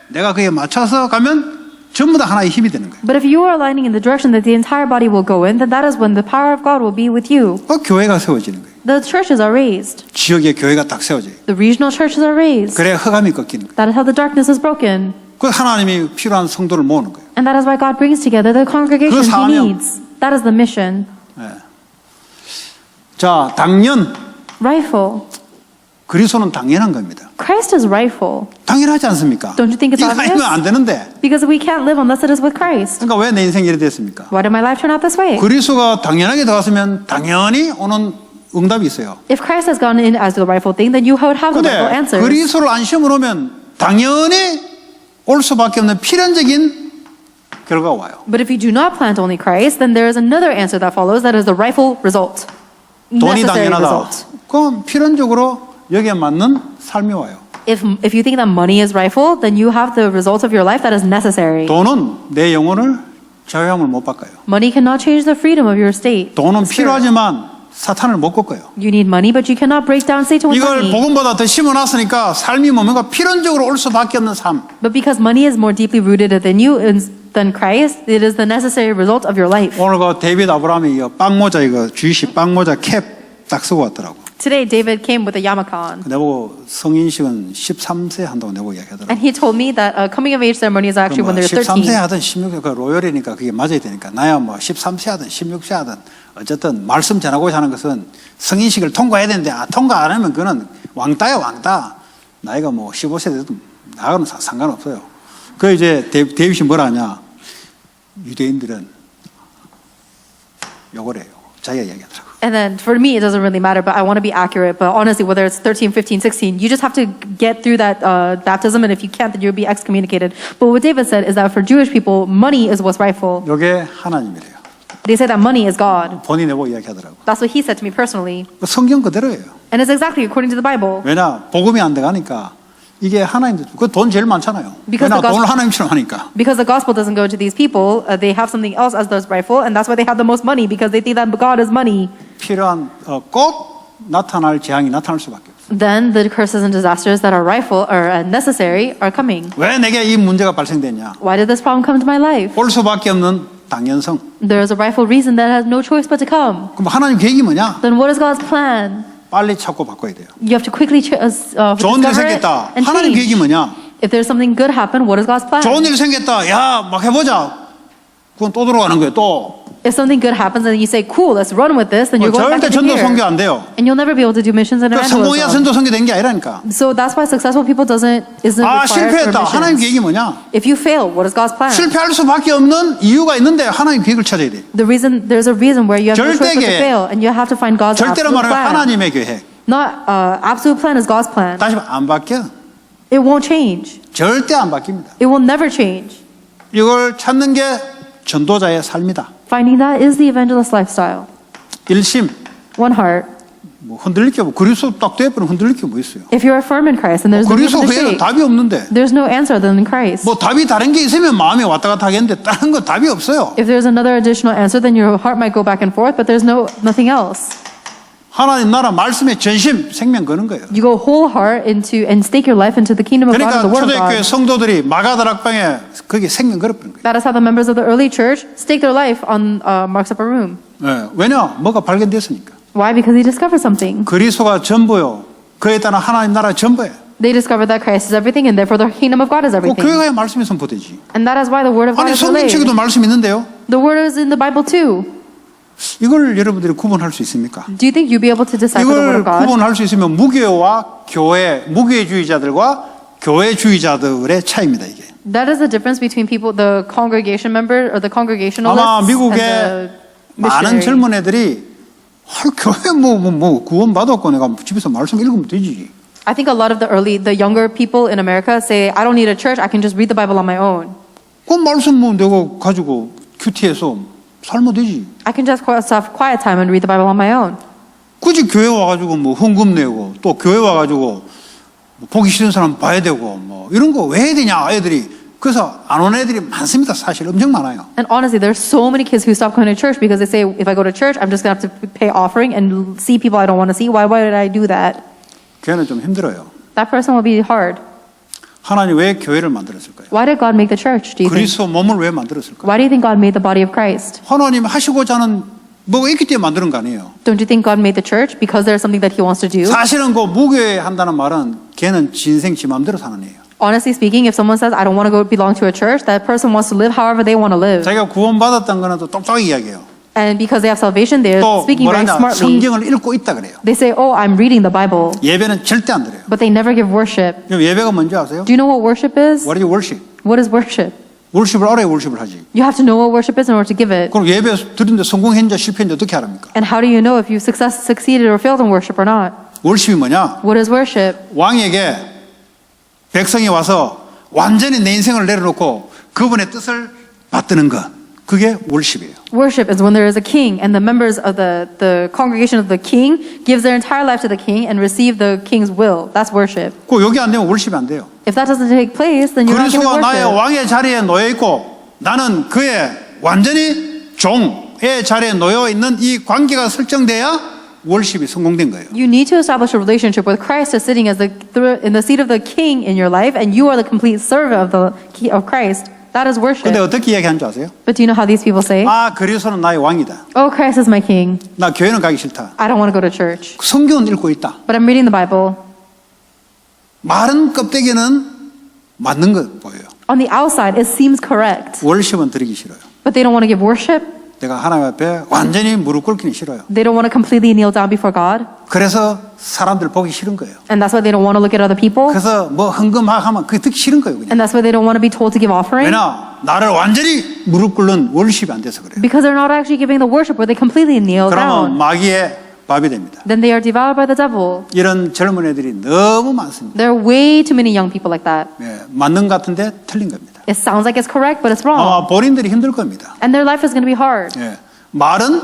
내가 그에 맞춰서 가면 전부 다 하나의 힘이 되는 거예요. But if you are aligning in the direction that the entire body will go in, then that is when the power of God will be with you. 그 교회가 세워지는 거예요. The churches are raised. 지역의 교회가 딱 세워져요. The regional churches are raised. 그래야 흑암이 꺾이는 거예요. That is how the darkness is broken. 그 하나님이 필요한 성도를 모으는 거예요. And that is why God brings together the congregations 그 He 사명. needs. That is the mission. 자, 당연 Rightful. 그리스도는 당연한 겁니다. Christ is rightful. 당연하지 않습니까? Don't you think it's 이거 obvious? 아니면 안 되는데. Because we can't live unless it is with Christ. 그러니까 왜 내 인생이 이렇게 됐습니까? Why did my life turn out this way? 그리스도가 당연하게 들어갔으면 당연히 오는 응답이 있어요. If Christ has gone in as the rightful thing, then you would have the rightful 근데 answers. 그리스도를 안 심으면 당연히 올 수밖에 없는 필연적인 결과가 와요. But if you do not plant only Christ, then there is another answer that follows. That is the rightful result. 돈이 Necessary 당연하다. result. 그럼 필연적으로 여기에 맞는 삶이 와요. If you think that money is rightful, then you have the result of your life that is necessary. 돈은 내 영혼을 자유함을 못 바꿔요. Money cannot change the freedom of your state. 돈은 필요하지만 사탄을 못 꺾어요. You need money, but you cannot break down Satan with 이걸 money. 복음보다 더 심어놨으니까 삶이 뭔가 필연적으로 올 수밖에 없는 삶. But because money is more deeply rooted within you than Christ, it is the necessary result of your life. 오늘 그 데이비드 아브라함이 이거 빵모자 이거 주이시 빵모자 캡 딱 쓰고 왔더라고. Today, David came with a yarmulke on. 내보고 성인식은 13세 한다고 내보고 이야기하더라고. And he told me that coming of age ceremony is actually when they're 13세 13. 하든 16세 그 로열이니까 그게 맞아야 되니까 나야 뭐 13세 하든 16세 하든 어쨌든 말씀 전하고자 하는 것은 성인식을 통과해야 되는데 통과 안 하면 그거는 왕따야 왕따. 나이가 뭐 15세 돼도 나하고는 상관없어요. 그 이제 데이빗이 뭐라 하냐. 유대인들은 요걸 해요. 자기가 이야기하더라고. And then for me, it doesn't really matter, but I want to be accurate. But honestly, whether it's 13, 15, 16, you just have to get through that baptism. And if you can't, then you'll be excommunicated. But what David said is that for Jewish people, money is what's rightful. 요게 하나님이래요. They say that money is God. 본인이 내보고 이야기하더라고. That's what he said to me personally. 성경 그대로예요. And it's exactly according to the Bible. 왜냐 복음이 안 돼가니까 이게 하나님들 그 돈 제일 많잖아요. Because 왜냐 the gospel- 돈을 하나님처럼 하니까. Because the gospel doesn't go to these people, they have something else as those rightful, and that's why they have the most money, because they think that God is money. 필요한 꼭 나타날 재앙이 나타날 수밖에 없어요. Then the curses and disasters that are rightful or necessary are coming. 왜 내게 이 문제가 발생됐냐? Why did this problem come to my life? 올 수밖에 없는 당연성. There is a rightful reason that has no choice but to come. 그럼 하나님 계획이 뭐냐? Then what is God's plan? 빨리 찾고 바꿔야 돼요. You have to quickly 좋은 일 discover it 생겼다. and 하나님 계획이 change. 뭐냐? If there's something good happen, what is God's plan? 좋은 일 생겼다. 야, 막 해보자. 그건 또 들어가는 거예요. 또. If something good happens and you say, cool, let's run with this, then you're going back 절대 into 전도 here. 선교 안 돼요. And you'll never be able to do missions and 그러니까 성공해야 evangelism. 전도 선교 된 게 아니라니까. So that's why successful people isn't 아, required for 실패했다. 하나님 missions. 계획이 뭐냐? If you fail, what is God's plan? 실패할 수밖에 없는 이유가 있는데 하나님 계획을 찾아야 돼. There's a reason where you have no choice but to 절대계. fail, and you have to find God's 절대로 absolute 말하면 plan. 하나님의 계획. Not absolute plan is God's plan. 다시 말해, 안 바뀌어. It won't change. 절대 안 바뀝니다. It will never change. 이걸 찾는 게 전도자의 삶이다. Finding that is the evangelist lifestyle. 일심. One heart. 뭐 흔들릴 게 뭐 그리스도 딱 돼버리면 흔들릴 게 뭐 있어요. If you are firm in Christ, then there's no 그리스도 reason to 외에는 shake. 답이 없는데. There's no answer other than Christ. 뭐 답이 다른 게 있으면 마음이 왔다 갔다 하겠는데 다른 건 답이 없어요. If there's another additional answer, then your heart might go back and forth, but there's nothing else. 하나님 나라 말씀에 전심 생명 거는 거예요. You go whole heart into and stake your life into the kingdom of God 그러니까 and the Word of 초대교회 God. 성도들이 마가다락방에 거기 생명 걸어버린 거예요. That is how the members of the early church stake their life on Mark's upper room. 네. 왜냐? 뭐가 발견됐으니까. Why? Because they discovered something. 그리스도가 전부요. 그에 따라 하나님 나라 전부예요. They discovered that Christ is everything, and therefore the kingdom of God is 그 everything. 교회가 말씀이 선포되지. And that is why the Word of God 아니 is relayed. 성경책에도 말씀이 있는데요. The Word is in the Bible too. 이걸 여러분들이 구분할 수 있습니까? Do you think you'll be able to decipher the 이걸 Word of God? 구분할 수 있으면 무교와 교회, 무교주의자들과 교회주의자들의 차이입니다. 이게. That is the difference between people, the congregation member or the congregationalists 아마 and 미국의 the 많은 missionary. 젊은 애들이 교회 뭐 구원 받았고 내가 집에서 말씀 읽으면 되지. I think a lot of the younger people in America say, I don't need a church, I can just read the Bible on my own. 그 말씀 뭐 내가 가지고 큐티해서 살면 되지. I can just have quiet time and read the Bible on my own. 굳이 교회 와가지고 뭐 헌금 내고 또 교회 와가지고 보기 싫은 사람 봐야 되고 뭐 이런 거 왜 해야 되냐 애들이. 그래서 안 오는 애들이 많습니다. 사실 엄청 많아요. And honestly, there's so many kids who stop going to church because they say, if I go to church, I'm just going to have to pay offering and see people I don't want to see. Why did I do that? 교회는 좀 힘들어요. That person will be hard. 하나님 왜 교회를 만들었을까요? Why did God make the church, do you think? 그리스도 몸을 왜 만들었을까요? Why do you think God made the body of Christ? 하나님 하시고자 하는 뭐가 있기 때문에 만드는 거 아니에요. Don't you think God made the church because there's something that He wants to do? 사실은 그 무교회 한다는 말은 걔는 진생 지 마음대로 사는 애예요. Honestly speaking, if someone says, I don't want to go belong to a church, that person wants to live however they want to live. 자기가 구원받았다는 거는 또 똑똑하게 이야기해요. And because they have salvation, they're 또 speaking very 뭐라냐 smartly. 성경을 읽고 있다 그래요. They say, oh, I'm reading the Bible. 예배는 절대 안 드려요. But they never give worship. 그럼 예배가 뭔지 아세요? Do you know what worship is? What is worship? What is worship? 월십을 알아야 월십을 하지. You have to know what worship is in order to give it. 그럼 예배 드리는데 성공했는지 실패했는지 어떻게 합니까? And how do you know if you succeeded or failed in worship or not? 월십이 뭐냐? What is worship? 왕에게 백성이 와서 완전히 내 인생을 내려놓고 그분의 뜻을 받드는 것. 그게 월십이에요. Worship is when there is a king and the members of the congregation of the king gives their entire life to the king and receive the king's will. That's worship. 그 여기 안 되면 월십이 안 돼요. If that doesn't take place, then you're not giving 그리스도가 나의 worship. 왕의 자리에 놓여 있고 나는 그의 완전히 종의 자리에 놓여 있는 이 관계가 설정돼야 월십이 성공된 거예요. You need to establish a relationship with Christ as sitting as in the seat of the king in your life, and you are the complete servant of Christ. That is worship. 근데 어떻게 이야기하는 줄 아세요? But do you know how these people say? 아, 그리스도는 나의 왕이다. Oh, Christ is my king. 나 교회는 가기 싫다. I don't want to go to church. 성경은 읽고 있다. But I'm reading the Bible. 마른 껍데기는 맞는 것 보여요. On the outside, it seems correct. 월십은 드리기 싫어요. But they don't want to give worship. 내가 하나님 앞에 완전히 무릎 꿇기는 싫어요. They don't want to completely kneel down before God. 그래서 사람들 보기 싫은 거예요. And that's why they don't want to look at other people. 그래서 뭐 헌금하면 그게 듣기 싫은 거예요. 그냥. And that's why they don't want to be told to give offering. 왜냐? 나를 완전히 무릎 꿇는 월십이 안 돼서 그래요. Because they're not actually giving the worship where they completely kneel 그러면 down. 마귀의 밥이 됩니다. Then they are devoured by the devil. 이런 젊은 애들이 너무 많습니다. There are way too many young people like that. 예, 맞는 것 같은데 틀린 겁니다. It sounds like it's correct, but it's wrong. 아마 본인들이 힘들 겁니다. And their life is going to be hard. 예, 말은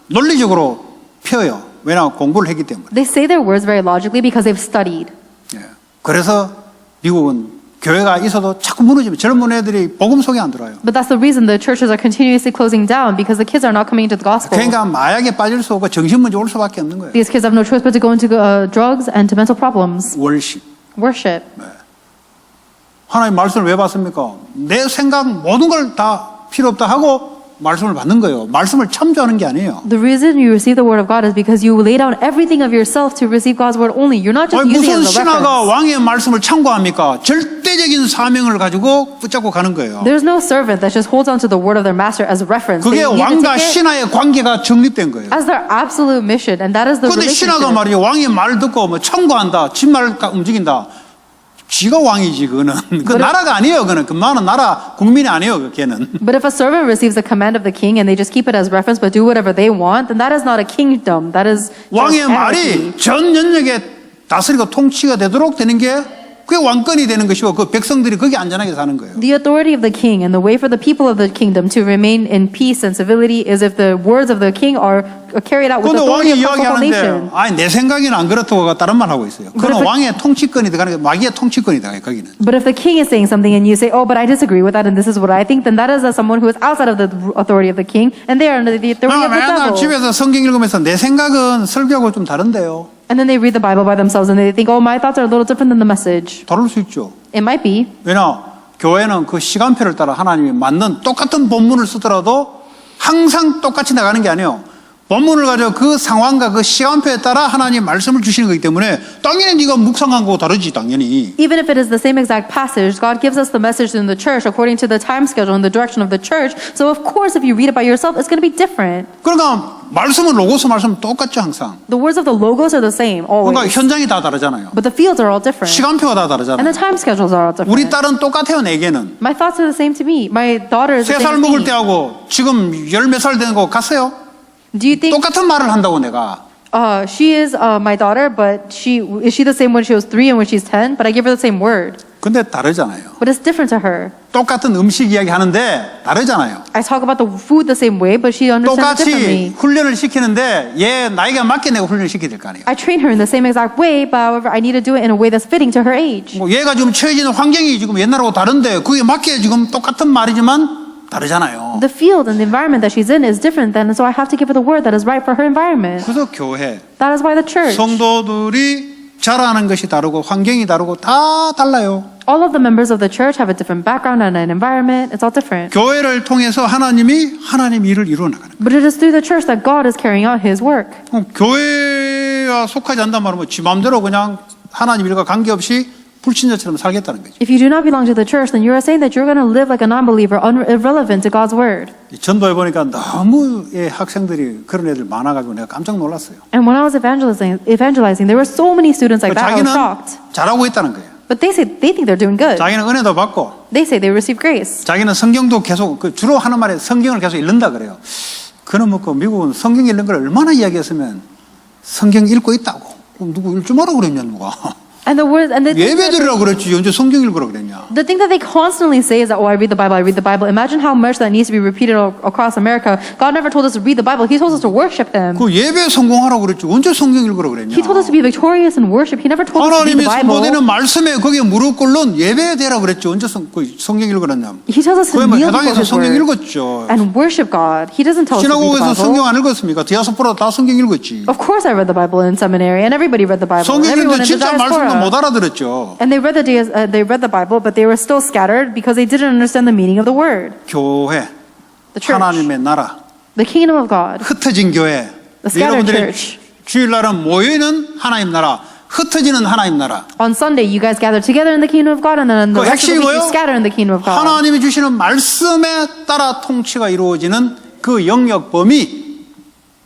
논리적으로 펴요. 왜냐 공부를 했기 때문에. They say their words very logically because they've studied. 예, 그래서 미국은 교회가 있어도 자꾸 무너지면 젊은 애들이 복음 속에 안 들어와요. But that's the reason the churches are continuously closing down because the kids are not coming into the gospel. 그러니까 마약에 빠질 수 없고 정신문제 올 수밖에 없는 거예요. These kids have no choice but to go into drugs and to mental problems. 월십. Worship. 하나님 말씀을 왜 받습니까? 내 생각 모든 걸 다 필요 없다 하고 말씀을 받는 거예요. 말씀을 참조하는 게 아니에요. The reason you receive the word of God is because you lay down everything of yourself to receive God's word only. You're not just 아니, using it 무슨 as a 신하가 reference. 왕의 말씀을 참고합니까? 절대적인 사명을 가지고 붙잡고 가는 거예요. There's no servant that just holds on to the word of their master as a reference. 그게 They need to 왕과 take it 신하의 관계가 정립된 거예요. as their absolute mission, and that is the 그런데 신하가 relationship. 말이죠. 왕의 말 듣고 뭐 참고한다, 진말 움직인다. 지가 왕이지 그거는. 그 나라가 아니에요. 그거는 그만은 나라 국민이 아니에요. 그 걔는. But if a servant receives the command of the king and they just keep it as reference but do whatever they want, then that is not a kingdom. That is just 왕의 anarchy. 말이 전 연역에 다스리고 통치가 되도록 되는 게 그게 왕권이 되는 것이고 그 백성들이 거기 안전하게 사는 거예요. The authority of the king and the way for the people of the kingdom to remain in peace and civility is if the words of the king are carried out with 그런데 authority 왕이 across the whole nation. 이야기하는데 아니 내 생각에는 안 그렇다고 다른 말 하고 있어요. 그건 왕의 통치권이 들어가는 게 마귀의 통치권이 들어가요. 거기는. But if the king is saying something and you say, oh, but I disagree with that and this is what I think, then that is as someone who is outside of the authority of the king and they are under the authority of the 맨날 devil. 집에서 성경 읽으면서 내 생각은 설교하고 좀 다른데요. And then they read the Bible by themselves and they think, oh, my thoughts are a little different than the message. 다를 수 있죠. It might be. 왜냐 교회는 그 시간표를 따라 하나님이 맞는 똑같은 본문을 쓰더라도 항상 똑같이 나가는 게 아니에요. 본문을 가지고 그 상황과 그 시간표에 따라 하나님 말씀을 주시는 거기 때문에 당연히 네가 묵상한 거고 다르지 당연히. Even if it is the same exact passage, God gives us the message in the church according to the time schedule and the direction of the church. So of course, if you read it by yourself, it's going to be different. 그러니까 말씀은 로고스 말씀은 똑같죠 항상. The words of the logos are the same 그러니까 always. 현장이 다 다르잖아요. But the fields are all different. 시간표가 다 And 다르잖아요. the time schedules are all 우리 different. 딸은 똑같아요 내게는. My thoughts are the same to me. My daughter is the 3살 same 먹을 to me. 때하고 지금 열 몇 살 되는 거 같아요? Do you think 똑같은 말을 한다고 내가. she is my daughter, but is she the same when she was 3 and when she's 10? But I give her the same word. 근데 다르잖아요. But it's different to her. 똑같은 음식 이야기 하는데 다르잖아요. I talk about the food the same way, but she understands it 똑같이 differently. 훈련을 시키는데 얘 나이가 맞게 내가 훈련을 시켜야 될 거 아니에요. I train her in the same exact way, but however, I need to do it in a way that's fitting to her age. 뭐 얘가 지금 처해지는 환경이 지금 옛날하고 다른데 그게 맞게 지금 똑같은 말이지만 다르잖아요. The field and the environment that she's in is different then, so I have to give her the word that is right for her environment. 그래서 교회, That is why the church, 성도들이 자라는 것이 다르고 환경이 다르고 다 달라요. all of the members of the church have a different background and an environment. It's all different. 교회를 통해서 하나님이 하나님 일을 이루어 나가는 거예요. But it is through the church that God is carrying out His work. 교회가 속하지 않단 말은 지 마음대로 그냥 하나님 일과 관계없이 불신자처럼 살겠다는 거죠. If you do not belong to the church, then you are saying that you're going to live like a non-believer, irrelevant to God's word. 전도해 보니까 너무 학생들이 그런 애들 많아가지고 내가 깜짝 놀랐어요. And when I was evangelizing, there were so many students like that. I was 자기는 shocked. 잘하고 있다는 거예요. But they think they're doing good. 자기는 은혜도 받고 They say they receive grace. 자기는 성경도 계속 주로 하는 말에 성경을 계속 읽는다 그래요. 그는 뭐 미국은 성경 읽는 걸 얼마나 이야기했으면 성경 읽고 있다고. 그럼 누구 읽지 마라 그랬냐 누가. And the words and the thing that- 예배드리라고 그랬지 언제 성경 읽으라 그랬냐. the thing that they constantly say is that, oh, I read the Bible, I read the Bible. Imagine how much that needs to be repeated across America. God never told us to read the Bible. He told us to worship Him. 그 예배 성공하라고 그랬지 언제 성경 읽으라 그랬냐. He told us to be victorious in worship. He never told us to read 하나님이 the Bible. 선포되는 말씀에 거기에 무릎 꿇는 예배에 대라 그랬지 언제 성경 읽으랬냐. He tells us to 그러면 kneel before 해당에서 His 성경 word 읽었죠. and worship God. He doesn't tell us to read 시나고그에서 the 성경 Bible. 안 읽었습니까? 디아스포라 다 성경 읽었지. Of course, I read the Bible in seminary, and everybody read the Bible. 성경 Everyone 읽는데 in the 진짜 말씀도 못 diaspora. 알아들었죠. And they read the Bible, but they were still scattered because they didn't understand the meaning of the word. 교회, The church, 하나님의 나라, the kingdom of God, 흩어진 교회. the scattered 여러분들이 church. 주일날은 모여있는 하나님 나라, 흩어지는 하나님 나라. On Sunday, you guys gather together in the kingdom of God, and then the 그 rest of the 핵심이 week you 뭐예요? scatter in the kingdom of God. 하나님이 주시는 말씀에 따라 통치가 이루어지는 그 영역 범위,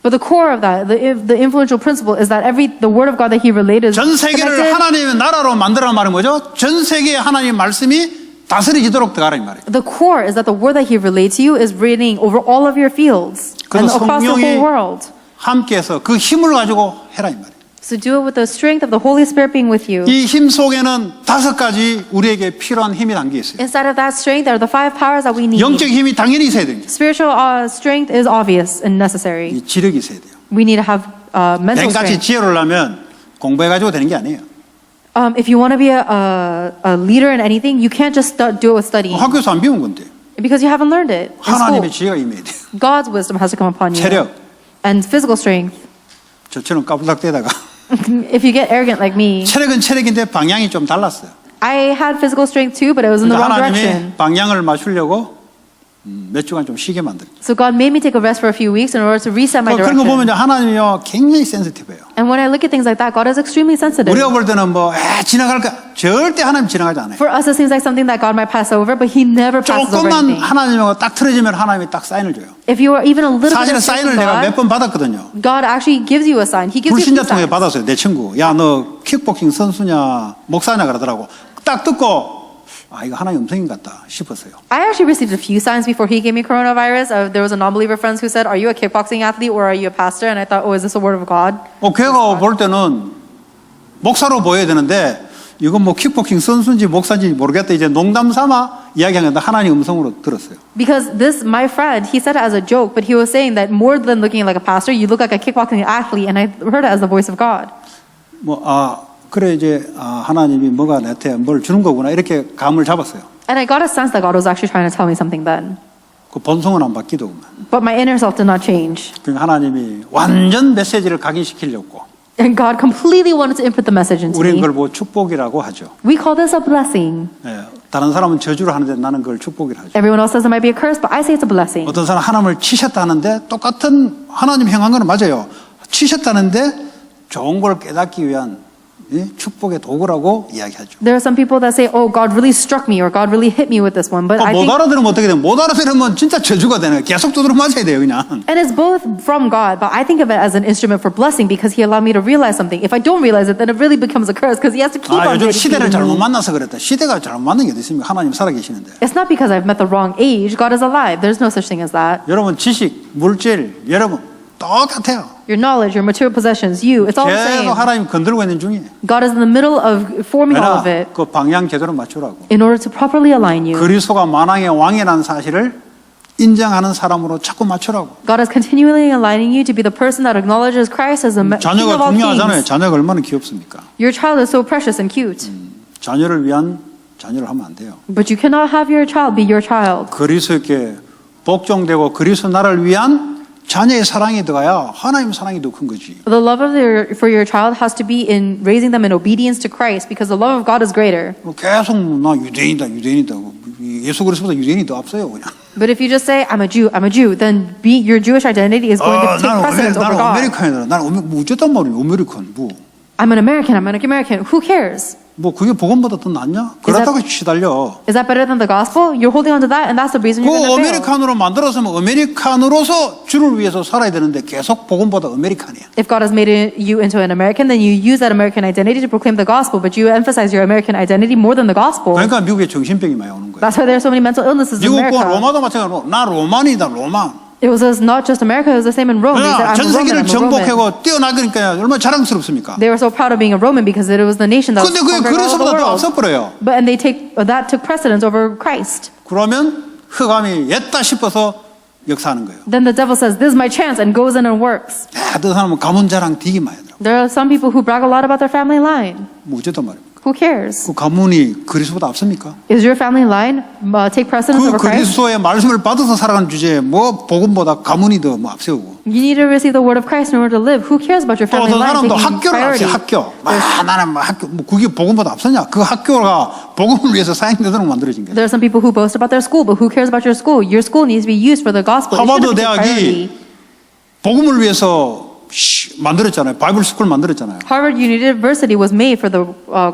But the core of that, the influential principle, is that the word of God that He relayed is 전 세계를 connected. 하나님의 나라로 만들어란 말은 뭐죠? 전 세계에 하나님 말씀이 다스려지도록 들어가라 이 말이에요. The core is that the word that He relayed to you is reigning over all of your fields and 그래서 across the 성령이 whole world. 함께해서 그 힘을 가지고 해라 이 말이에요. So do it with the strength of the Holy Spirit being with you. 이 힘 속에는 5가지 우리에게 필요한 힘이 담겨 있어요. Inside of that strength are the 5 powers that we need. 영적 힘이 당연히 있어야 됩니다. Spiritual strength is obvious and necessary. 이 지력이 있어야 돼요. We need to have mental 뱀같이 strength. 지혜로려면 공부해가지고 되는 게 아니에요. If you want to be a leader in anything, you can't just do it with studying 학교에서 안 배운 건데 because you haven't learned it in 하나님의 school. 지혜가 임해야 돼요. God's wisdom has to come upon you. 체력. And physical strength. 저처럼 까불락대다가 If you get arrogant like me, 체력은 체력인데 방향이 좀 달랐어요. I had physical strength too, but it was in the 그러니까 wrong 하나님이 direction. 방향을 맞추려고 몇 주간 좀 쉬게 만들죠. So God made me take a rest for a few weeks in order to reset my 그런 거 보면 direction. 이제 하나님이요 굉장히 센시티브해요. And when I look at things like that, God is extremely sensitive. 우리가 볼 때는 뭐 지나갈까 절대 하나님 지나가지 않아요. For us, it seems like something that God might pass over, but He never passes over 조금만 anything. 하나님하고 딱 틀어지면 하나님이 딱 사인을 줘요. If you are even a little bit 사실은 of faith 사인을 in 내가 몇 God, 번 받았거든요. God actually gives you a sign. He gives you 불신자 two 통해 signs. 받았어요. 내 친구. 야, 너 킥복싱 선수냐 목사냐 그러더라고. 딱 듣고 아 이거 하나님 음성인 것 같다 싶었어요. I actually received a few signs before He gave me coronavirus. There was a non-believer friend who said, "Are you a kickboxing athlete or are you a pastor?" And I thought, "Oh, is this a word of God?" 걔가 볼 때는 목사로 보여야 되는데 이건 뭐 킥복싱 선수인지 목사인지 모르겠다. 이제 농담 삼아 이야기한 건데 하나님 음성으로 들었어요. Because my friend, he said it as a joke, but he was saying that more than looking like a pastor, you look like a kickboxing athlete, and I heard it as the voice of God. 그래 이제 하나님이 뭐가 나한테 뭘 주는 거구나 이렇게 감을 잡았어요. And I got a sense that God was actually trying to tell me something then. 그 본성은 안 바뀌더구만. But my inner self did not change. 그러니까 하나님이 완전 메시지를 각인시키려고 And God completely wanted to input the message into 우리는 me. 그걸 뭐 축복이라고 하죠. We call this a blessing. 다른 사람은 저주를 하는데 나는 그걸 축복이라 하죠. Everyone else says it might be a curse, but I say it's a blessing. 어떤 사람 하나님을 치셨다 하는데 똑같은 하나님 행한 거는 맞아요. 치셨다는데 좋은 걸 깨닫기 위한 축복의 도구라고 이야기하죠. There are some people that say, "Oh, God really struck me," or "God really hit me with this one." But I 못 think, 알아들으면 어떻게 돼? 못 알아들으면 진짜 저주가 되는 거예요. 계속 두드려 맞아야 돼요, 그냥. and it's both from God, but I think of it as an instrument for blessing because He allowed me to realize something. If I don't realize it, then it really becomes a curse because He has to keep on 요즘 시대를 educating 잘못 me. 만나서 그랬다. 시대가 잘못 만난 게 어디 있습니까? 하나님 살아계시는데. It's not because I've met the wrong age. God is alive. There's no such thing as that. 여러분 지식, 물질, 여러분 똑같아요. Your knowledge, your material possessions, you, it's all the same. 계속 하나님 건들고 있는 중이에요. God is in the middle of forming all of 왜냐? it 그 방향 제대로 맞추라고. in order to properly align you. 그리스도가 만왕의 왕이라는 사실을 인정하는 사람으로 자꾸 맞추라고. God is continually aligning you to be the person that acknowledges Christ as the King 자녀가 of all 중요하잖아요. kings. 자녀가 얼마나 귀엽습니까? Your child is so precious and cute, 자녀를 위한 자녀를 하면 안 돼요. but you cannot have your child be your child. 그리스도께 복종되고 그리스도 나라를 위한 자녀의 사랑이 들어가야 하나님 사랑이 더 큰 거지. The love of for your child has to be in raising them in obedience to Christ, because the love of God is greater. 계속 나 유대인이다. 예수 그리스도보다 유대인이 더 앞서요 그냥. But if you just say, I'm a Jew, then your Jewish identity is going to take precedence over 나는 God. 아메리칸이다. 나는 뭐 어쨌단 말이야. 아메리칸 뭐. I'm an American. Who cares? 뭐 그게 복음보다 더 낫냐? 그러다가 시달려. Is that better than the gospel? You're holding on to that, and that's the reason 그 you're going to fail. 아메리칸으로 만들었으면 아메리칸으로서 주를 위해서 살아야 되는데 계속 복음보다 아메리칸이야. If God has made you into an American, then you use that American identity to proclaim the gospel, but you emphasize your American identity more than the gospel. 그러니까 미국에 정신병이 많이 오는 거야. That's why there are so many mental illnesses in 미국과 America. 로마도 마찬가지로 나 로만이다 로만. It was not just America, it was the same in Rome. They said, 전 I'm a 세계를 Roman. 정복하고 뛰어나니까 얼마나 자랑스럽습니까? They were so proud of being a Roman because it was the nation that was 근데 그게 conquering all of the 그리스도보다 더 world. 앞서버려요. But and that took precedence over Christ. 그러면 흑암이 옛다 싶어서 역사하는 거예요. Then the devil says, "This is my chance," and goes in and works. 어떤 사람은 가문 자랑 되게 많이 하더라고. There are some people who brag a lot about their family line. 뭐 어쨌단 말입니까? Who cares? 그 가문이 그리스도보다 앞섭니까? Is your family line take precedence 그 over Christ? 그리스도의 말씀을 받아서 살아가는 주제에 뭐 복음보다 가문이 더 뭐 앞세우고. You need to receive the word of Christ in order to live. Who cares about your 또 family 어떤 line 사람도 taking 학교를 priority? 앞세 학교. 나는 뭐 학교 뭐 그게 복음보다 앞서냐? 그 학교가 복음을 위해서 사용되도록 만들어진 거예요. There are some people who boast about their school, but who cares about your school? Your school needs to be used for the gospel. It 하버드 shouldn't take priority. 대학이 복음을 위해서 만들었잖아요. 바이블 스쿨 만들었잖아요. Harvard University was made for the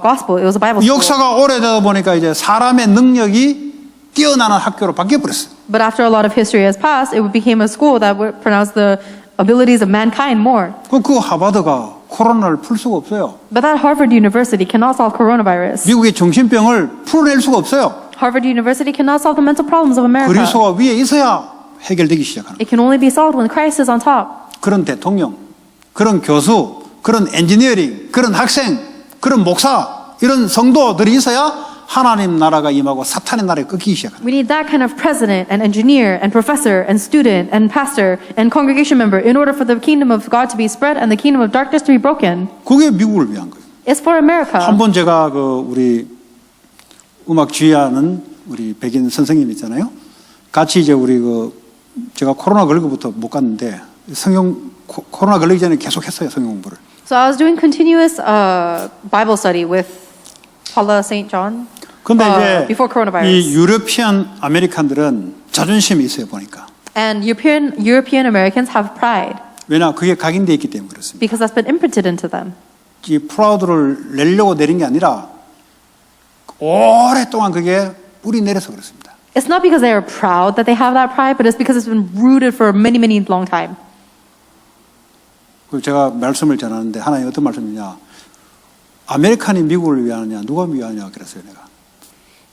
gospel. It was a Bible school. 역사가 오래되다 보니까 이제 사람의 능력이 뛰어나는 학교로 바뀌어 버렸어요. But after a lot of history has passed, it became a school that would pronounce the abilities of mankind more. 그럼 그 하버드가 코로나를 풀 수가 없어요. But that Harvard University cannot solve coronavirus. 미국의 정신병을 풀어낼 수가 없어요. Harvard University cannot solve the mental problems of America. 그리스도가 위에 있어야 해결되기 시작하는 거예요. It can only be solved when Christ is on top. 그런 대통령, 그런 교수, 그런 엔지니어링, 그런 학생, 그런 목사, 이런 성도들이 있어야 하나님 나라가 임하고 사탄의 나라에 꺾이기 시작하는 거예요. We need that kind of president and engineer and professor and student and pastor and congregation member in order for the kingdom of God to be spread and the kingdom of darkness to be broken. 그게 미국을 위한 거예요. It's for America. 한번 제가 그 우리 음악 지휘하는 우리 백인 선생님 있잖아요. 같이 이제 우리 그 제가 코로나 걸리고부터 못 갔는데 코로나 걸리기 전에 계속 했어요, 성경 공부를. So I was doing continuous Bible study with Paula St. John 근데 이제 before coronavirus. 이 유러피안 아메리칸들은 자존심이 있어요, 보니까. And European Americans have pride 왜냐, 그게 각인되어 있기 때문에 그렇습니다. because that's been imprinted into them. 이 프라우드를 내려고 내린 게 아니라 오랫동안 그게 뿌리 내려서 그렇습니다. It's not because they are proud that they have that pride, but it's because it's been rooted for many, many long time. 그 제가 말씀을 전하는데 하나님 어떤 말씀이냐? 아메리칸이 미국을 위하느냐, 누가 위하느냐 그랬어요, 내가.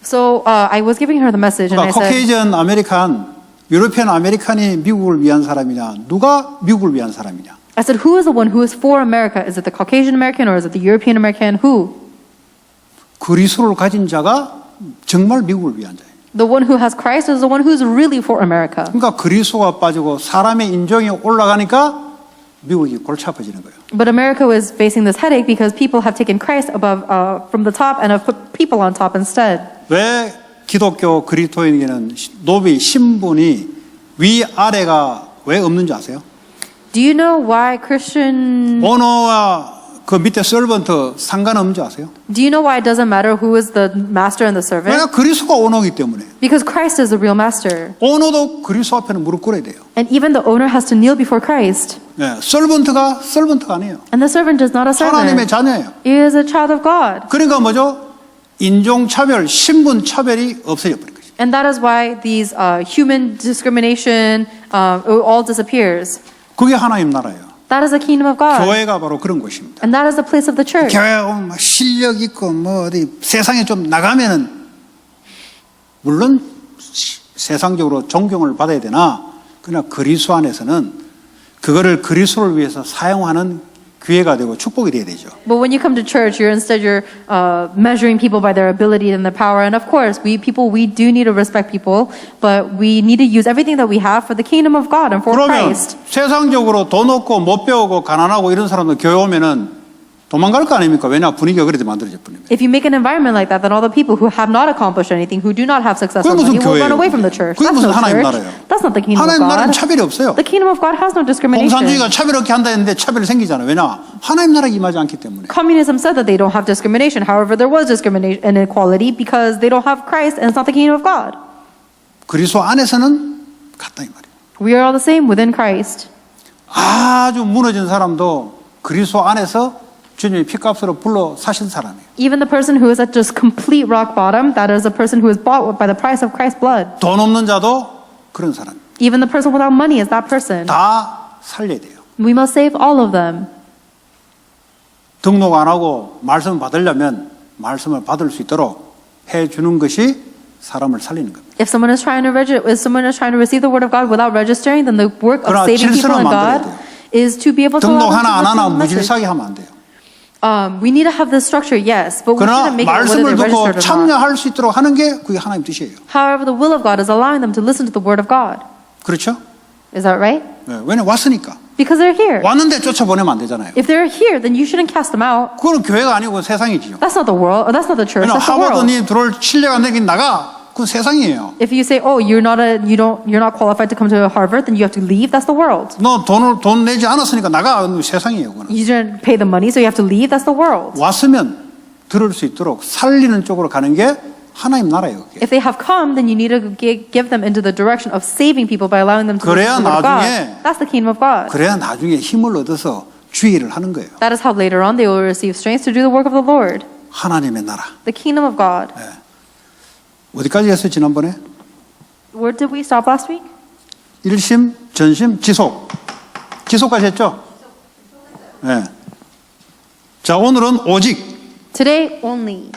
So I was giving her the message, and I 그러니까 said, 코케이전 아메리칸, 유러피안 아메리칸이 미국을 위한 사람이냐, 누가 미국을 위한 사람이냐? I said, who is the one who is for America? Is it the Caucasian American or is it the European American? Who? 그리스도를 가진 자가 정말 미국을 위한 자예요. The one who has Christ is the one who's really for America. 그러니까 그리스도가 빠지고 사람의 인종이 올라가니까 미국이 골치 아파지는 거예요. But America was facing this headache because people have taken Christ above from the top and have put people on top instead. 왜 기독교 그리스도인에게는 노비 신분이 위 아래가 왜 없는지 아세요? Do you know why Christian? 오너와 그 밑에 서번트 상관없는지 아세요? Do you know why it doesn't matter who is the master and the servant? 왜냐 그리스도가 오너이기 때문에. Because Christ is the real master, 오너도 그리스도 앞에는 무릎 꿇어야 돼요. and even the owner has to kneel before Christ, 네, 서번트가 아니에요. and the servant is not a 하나님의 servant. 자녀예요. He is a child of God, 그러니까 뭐죠? 인종 차별, 신분 차별이 없어져 버린 거죠. and that is why these human discrimination all disappears. 그게 하나님 나라예요. That is the kingdom of God, 교회가 바로 그런 곳입니다. and that is the place of the church. 교회 오면 막 실력 있고 뭐 어디 세상에 좀 나가면은 물론 세상적으로 존경을 받아야 되나 그러나 그리스도 안에서는 그거를 그리스도를 위해서 사용하는 기회가 되고 축복이 돼야 되죠. But when you come to church, you're measuring people by their ability and their power. And of course, we do need to respect people, but we need to use everything that we have for the kingdom of God and for 그러면 Christ. 세상적으로 돈 없고 못 배우고 가난하고 이런 사람들 교회 오면은 도망갈 거 아닙니까? 왜냐 분위기가 그렇게 만들어질 뿐입니다. If you make an environment like that, then all the people who have not accomplished anything, who do not have success or 그게 무슨 money, will run 교회예요? away from the church. 그게 That's 무슨 no 하나님 church. 나라예요? That's not the kingdom of 하나님 나라는 God. 차별이 없어요. The kingdom of God has no discrimination. 공산주의가 차별 없게 한다 했는데 차별이 생기잖아요. 왜냐? 하나님 나라가 임하지 않기 때문에. Communism said that they don't have discrimination. However, there was discrimination and inequality because they don't have Christ and it's not the kingdom of God. 그리스도 안에서는 같다 이 말이에요. We are all the same within Christ. 아주 무너진 사람도 그리스도 안에서 주님이 피값으로 불러 사신 사람이에요. Even the person who is at just complete rock bottom, that is a person who is bought by the price of Christ's blood. 돈 없는 자도 그런 사람. Even the person without money is that person. 다 살려야 돼요. We must save all of them. 등록 안 하고 말씀을 받으려면 말씀을 받을 수 있도록 해 주는 것이 사람을 살리는 겁니다. If someone is trying to receive the word of God without registering, then the work of 그러나 saving people 질서는 in 만들어야 God 돼요. is to be able to 등록 allow them 하나 안 to 하나 listen to the message. 무질서하게 하면 안 돼요. We need to have this structure, yes, but we 그러나 shouldn't make it whether 말씀을 they're 듣고 registered or not. 참여할 수 있도록 하는 게 그게 하나님 뜻이에요. However, the will of God is allowing them to listen to the word of God. 그렇죠? Is that right? 네, 왜냐 왔으니까. Because they're here. 왔는데 쫓아보내면 안 되잖아요. If they're here, then you shouldn't cast them out. 그거는 교회가 아니고 세상이지요. That's not the world. That's not the church. 왜냐 That's the world. 하버드니 들어올 실력이 안 되긴 나가. 그건 세상이에요. If you say, "Oh, you're not qualified to come to Harvard," then you have to leave. That's the world. 너 돈 내지 않았으니까 나가. 그건 세상이에요. 그거는. You didn't pay the money, so you have to leave. That's the world. 왔으면 들을 수 있도록 살리는 쪽으로 가는 게 하나님 나라예요. 그게. If they have come, then you need to give them into the direction of saving people by allowing them to 그래야 listen to the word of 나중에 God. That's the kingdom of God. 그래야 나중에 힘을 얻어서 주의를 하는 거예요. That is how later on they will receive strength to do the work of the Lord. 하나님의 나라. The kingdom of God. 어디까지 했어요 지난번에? Where did we stop last week? 일심, 전심, 지속. 지속까지 했죠? 네. 자 오늘은 오직. Today only.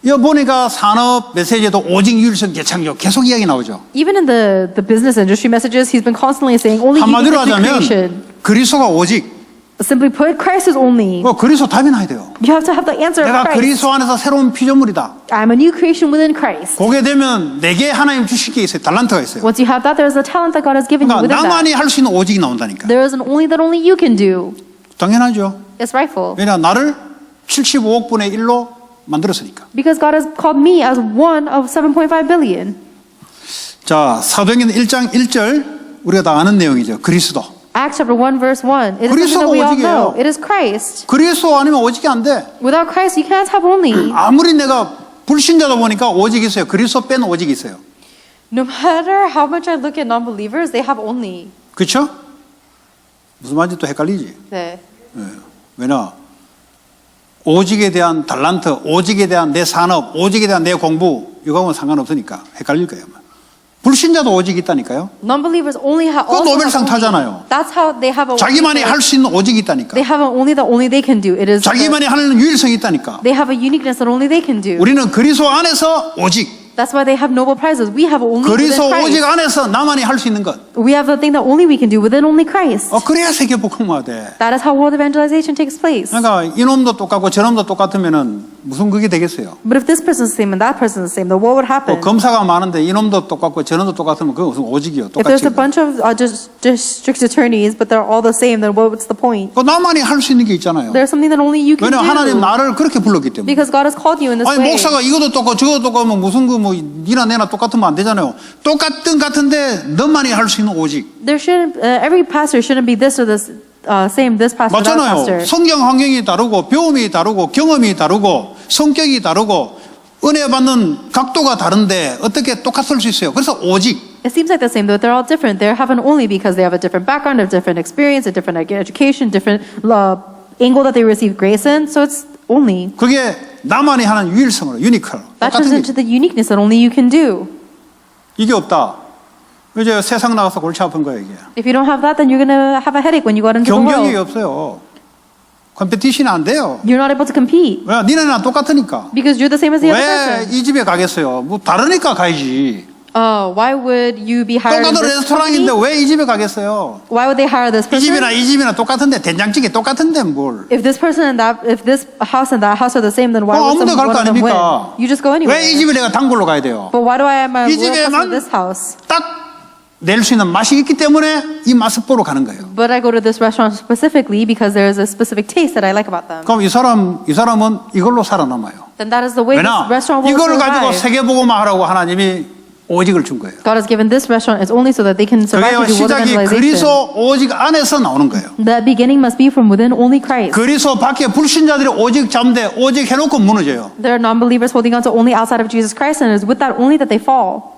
이거 보니까 산업 메시지에도 오직 유일성 개창조 계속 이야기 나오죠. Even in the business industry messages, he's been constantly saying only 한마디로 unique 하자면 creation. 그리스도가 오직. Simply put, Christ is only. 그리스도 답이 나야 돼요. You have to have the answer of 내가 Christ. 그리스도 안에서 새로운 피조물이다. I'm a new creation within Christ. 그게 되면 내게 하나님 주실 게 있어요. 달란트가 있어요. Once you have that, there is a talent that God has given you 그러니까 within that. 나만이 할 수 있는 오직이 나온다니까. There is an only that only you can do. 당연하죠. It's rightful. 왜냐 나를 75억 분의 1로 만들었으니까. Because God has called me as one of 7.5 billion. 자 사도행전 1장 1절 우리가 다 아는 내용이죠. 그리스도. Acts chapter 1 verse 1. It is something that we all know. It is Christ. 그리스도 아니면 오직이 안 돼. Without Christ, you can't have only. 아무리 내가 불신자다 보니까 오직이 있어요. 그리스도 뺀 오직이 있어요. No matter how much I look at non-believers, they have only. 그렇죠? 무슨 말인지 또 헷갈리지. 네. 왜냐 오직에 대한 달란트, 오직에 대한 내 산업, 오직에 대한 내 공부 이거하고는 상관없으니까 헷갈릴 거예요. 불신자도 오직이 있다니까요. Non-believers only have. 그거 노벨상 타잖아요. That's how they have a. 자기만이 할 수 있는 오직이 있다니까. They have an only that only they can do. It is. 자기만이 하는 유일성이 있다니까. They have a uniqueness that only they can do. 우리는 그리스도 안에서 오직. That's why they have Nobel prizes. We have only 그리스도 within 오직 Christ. 안에서 나만이 할 수 있는 것. We have the thing that only we can do within only Christ. 그래야 세계 복음화 돼. That is how world evangelization takes place. 그러니까 이놈도 똑같고 저놈도 똑같으면은 무슨 그게 되겠어요? But if this person is the same and that person is the same, then what would happen? 검사가 많은데 이놈도 똑같고 저놈도 똑같으면 그거 무슨 오직이요? If there's 똑같이. a bunch of district attorneys, but they're all the same, then what's the point? 나만이 할 수 있는 게 있잖아요. There's something that only you can 왜냐 하나님 do. 나를 그렇게 불렀기 때문에. Because God has called you in this 아니 way. 목사가 이것도 똑같고 저것도 똑같으면 무슨 그 뭐 니나 내나 똑같으면 안 되잖아요. 똑같은 같은데 너만이 할 수 있는 오직. There shouldn't every pastor shouldn't be this or this same this pastor that 맞잖아요. pastor. 성경 환경이 다르고 배움이 다르고 경험이 다르고 성격이 다르고 은혜 받는 각도가 다른데 어떻게 똑같을 수 있어요? 그래서 오직. It seems like the same, though they're all different. They have an only because they have a different background, a different experience, a different education, different angle that they receive grace in. So it's only. 그게 나만이 하는 유일성으로 유니컬. That turns 똑같은 into 게 the uniqueness that only you can do. 이게 없다. 이제 세상 나가서 골치 아픈 거예요 이게. If you don't have that, then you're gonna have a headache when you go out into the 경쟁이 world. 없어요. 컴피티션이 안 돼요. You're not able to compete 왜? 니네랑 똑같으니까. because you're the same as the other 왜 person. 이 집에 가겠어요? 뭐 다르니까 가야지. Why would you be hired in 똑같은 this 레스토랑인데 company? 왜 이 집에 가겠어요? Why would they hire this 이 집이나 person? 이 집이나 똑같은데 된장찌개 똑같은데 뭘? If this person and that, if this house and that house are the same, then why would 아무 데 갈 거 one of them win? 아닙니까? You just go anywhere. 왜 이 집에 내가 단골로 가야 돼요? But why do I am 이 집에만 this house? 딱 낼 수 있는 맛이 있기 때문에 이 맛을 보러 가는 거예요. But I go to this restaurant specifically because there is a specific taste that I like about them. 그럼 이 사람은 이걸로 살아남아요. Then that is the way 왜냐? this restaurant will 이걸 가지고 survive. 세계복음화 하라고 하나님이 오직을 준 거예요. God has given this restaurant is only so that they can survive 그게 to do world 시작이 evangelization. 그리스도 오직 안에서 나오는 거예요. The beginning must be from within only Christ. 그리스도 밖에 불신자들이 오직 잠대 오직 해놓고 무너져요. There are non-believers holding on to only outside of Jesus Christ, and it is with that only that they fall.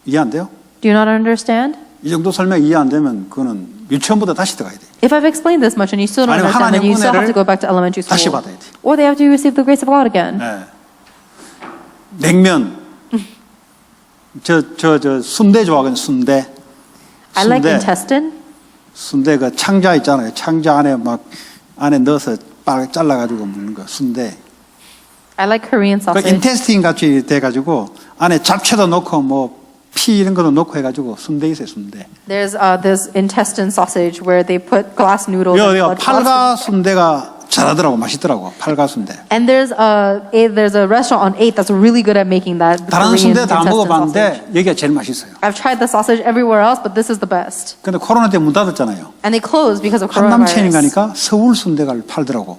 이해 안 돼요? Do you not understand? 이 정도 설명 이해 안 되면 그거는 유치원부터 다시 들어가야 돼요. If I've explained this much and you still don't 아니면 understand, then 하나님 you still have 은혜를 to go back to elementary 다시 school. 받아야 돼. Or they have to receive the grace of God again. 네. 냉면. 순대 좋아하거든요. 순대. I like intestine. 순대 그 창자 있잖아요. 창자 안에 막 안에 넣어서 빠르게 잘라가지고 먹는 거 순대. I like Korean 그 sausage. 인테스틴 같이 돼가지고 안에 잡채도 넣고 뭐 피 이런 것도 넣고 해가지고 순대 있어요. 순대. There's this intestine sausage where they put glass noodles. and 여기가 blood clots. 팔가 순대가 잘하더라고. 맛있더라고. 팔가 순대. And there's a restaurant on 8th that's really good at making that 다른 Korean 순대 다 intestine sausage. 먹어봤는데 여기가 제일 맛있어요. I've tried the sausage everywhere else, but this is the best. 근데 코로나 때 문 닫았잖아요. And they closed because of 한남 체인 coronavirus. 가니까 서울 순대를 팔더라고.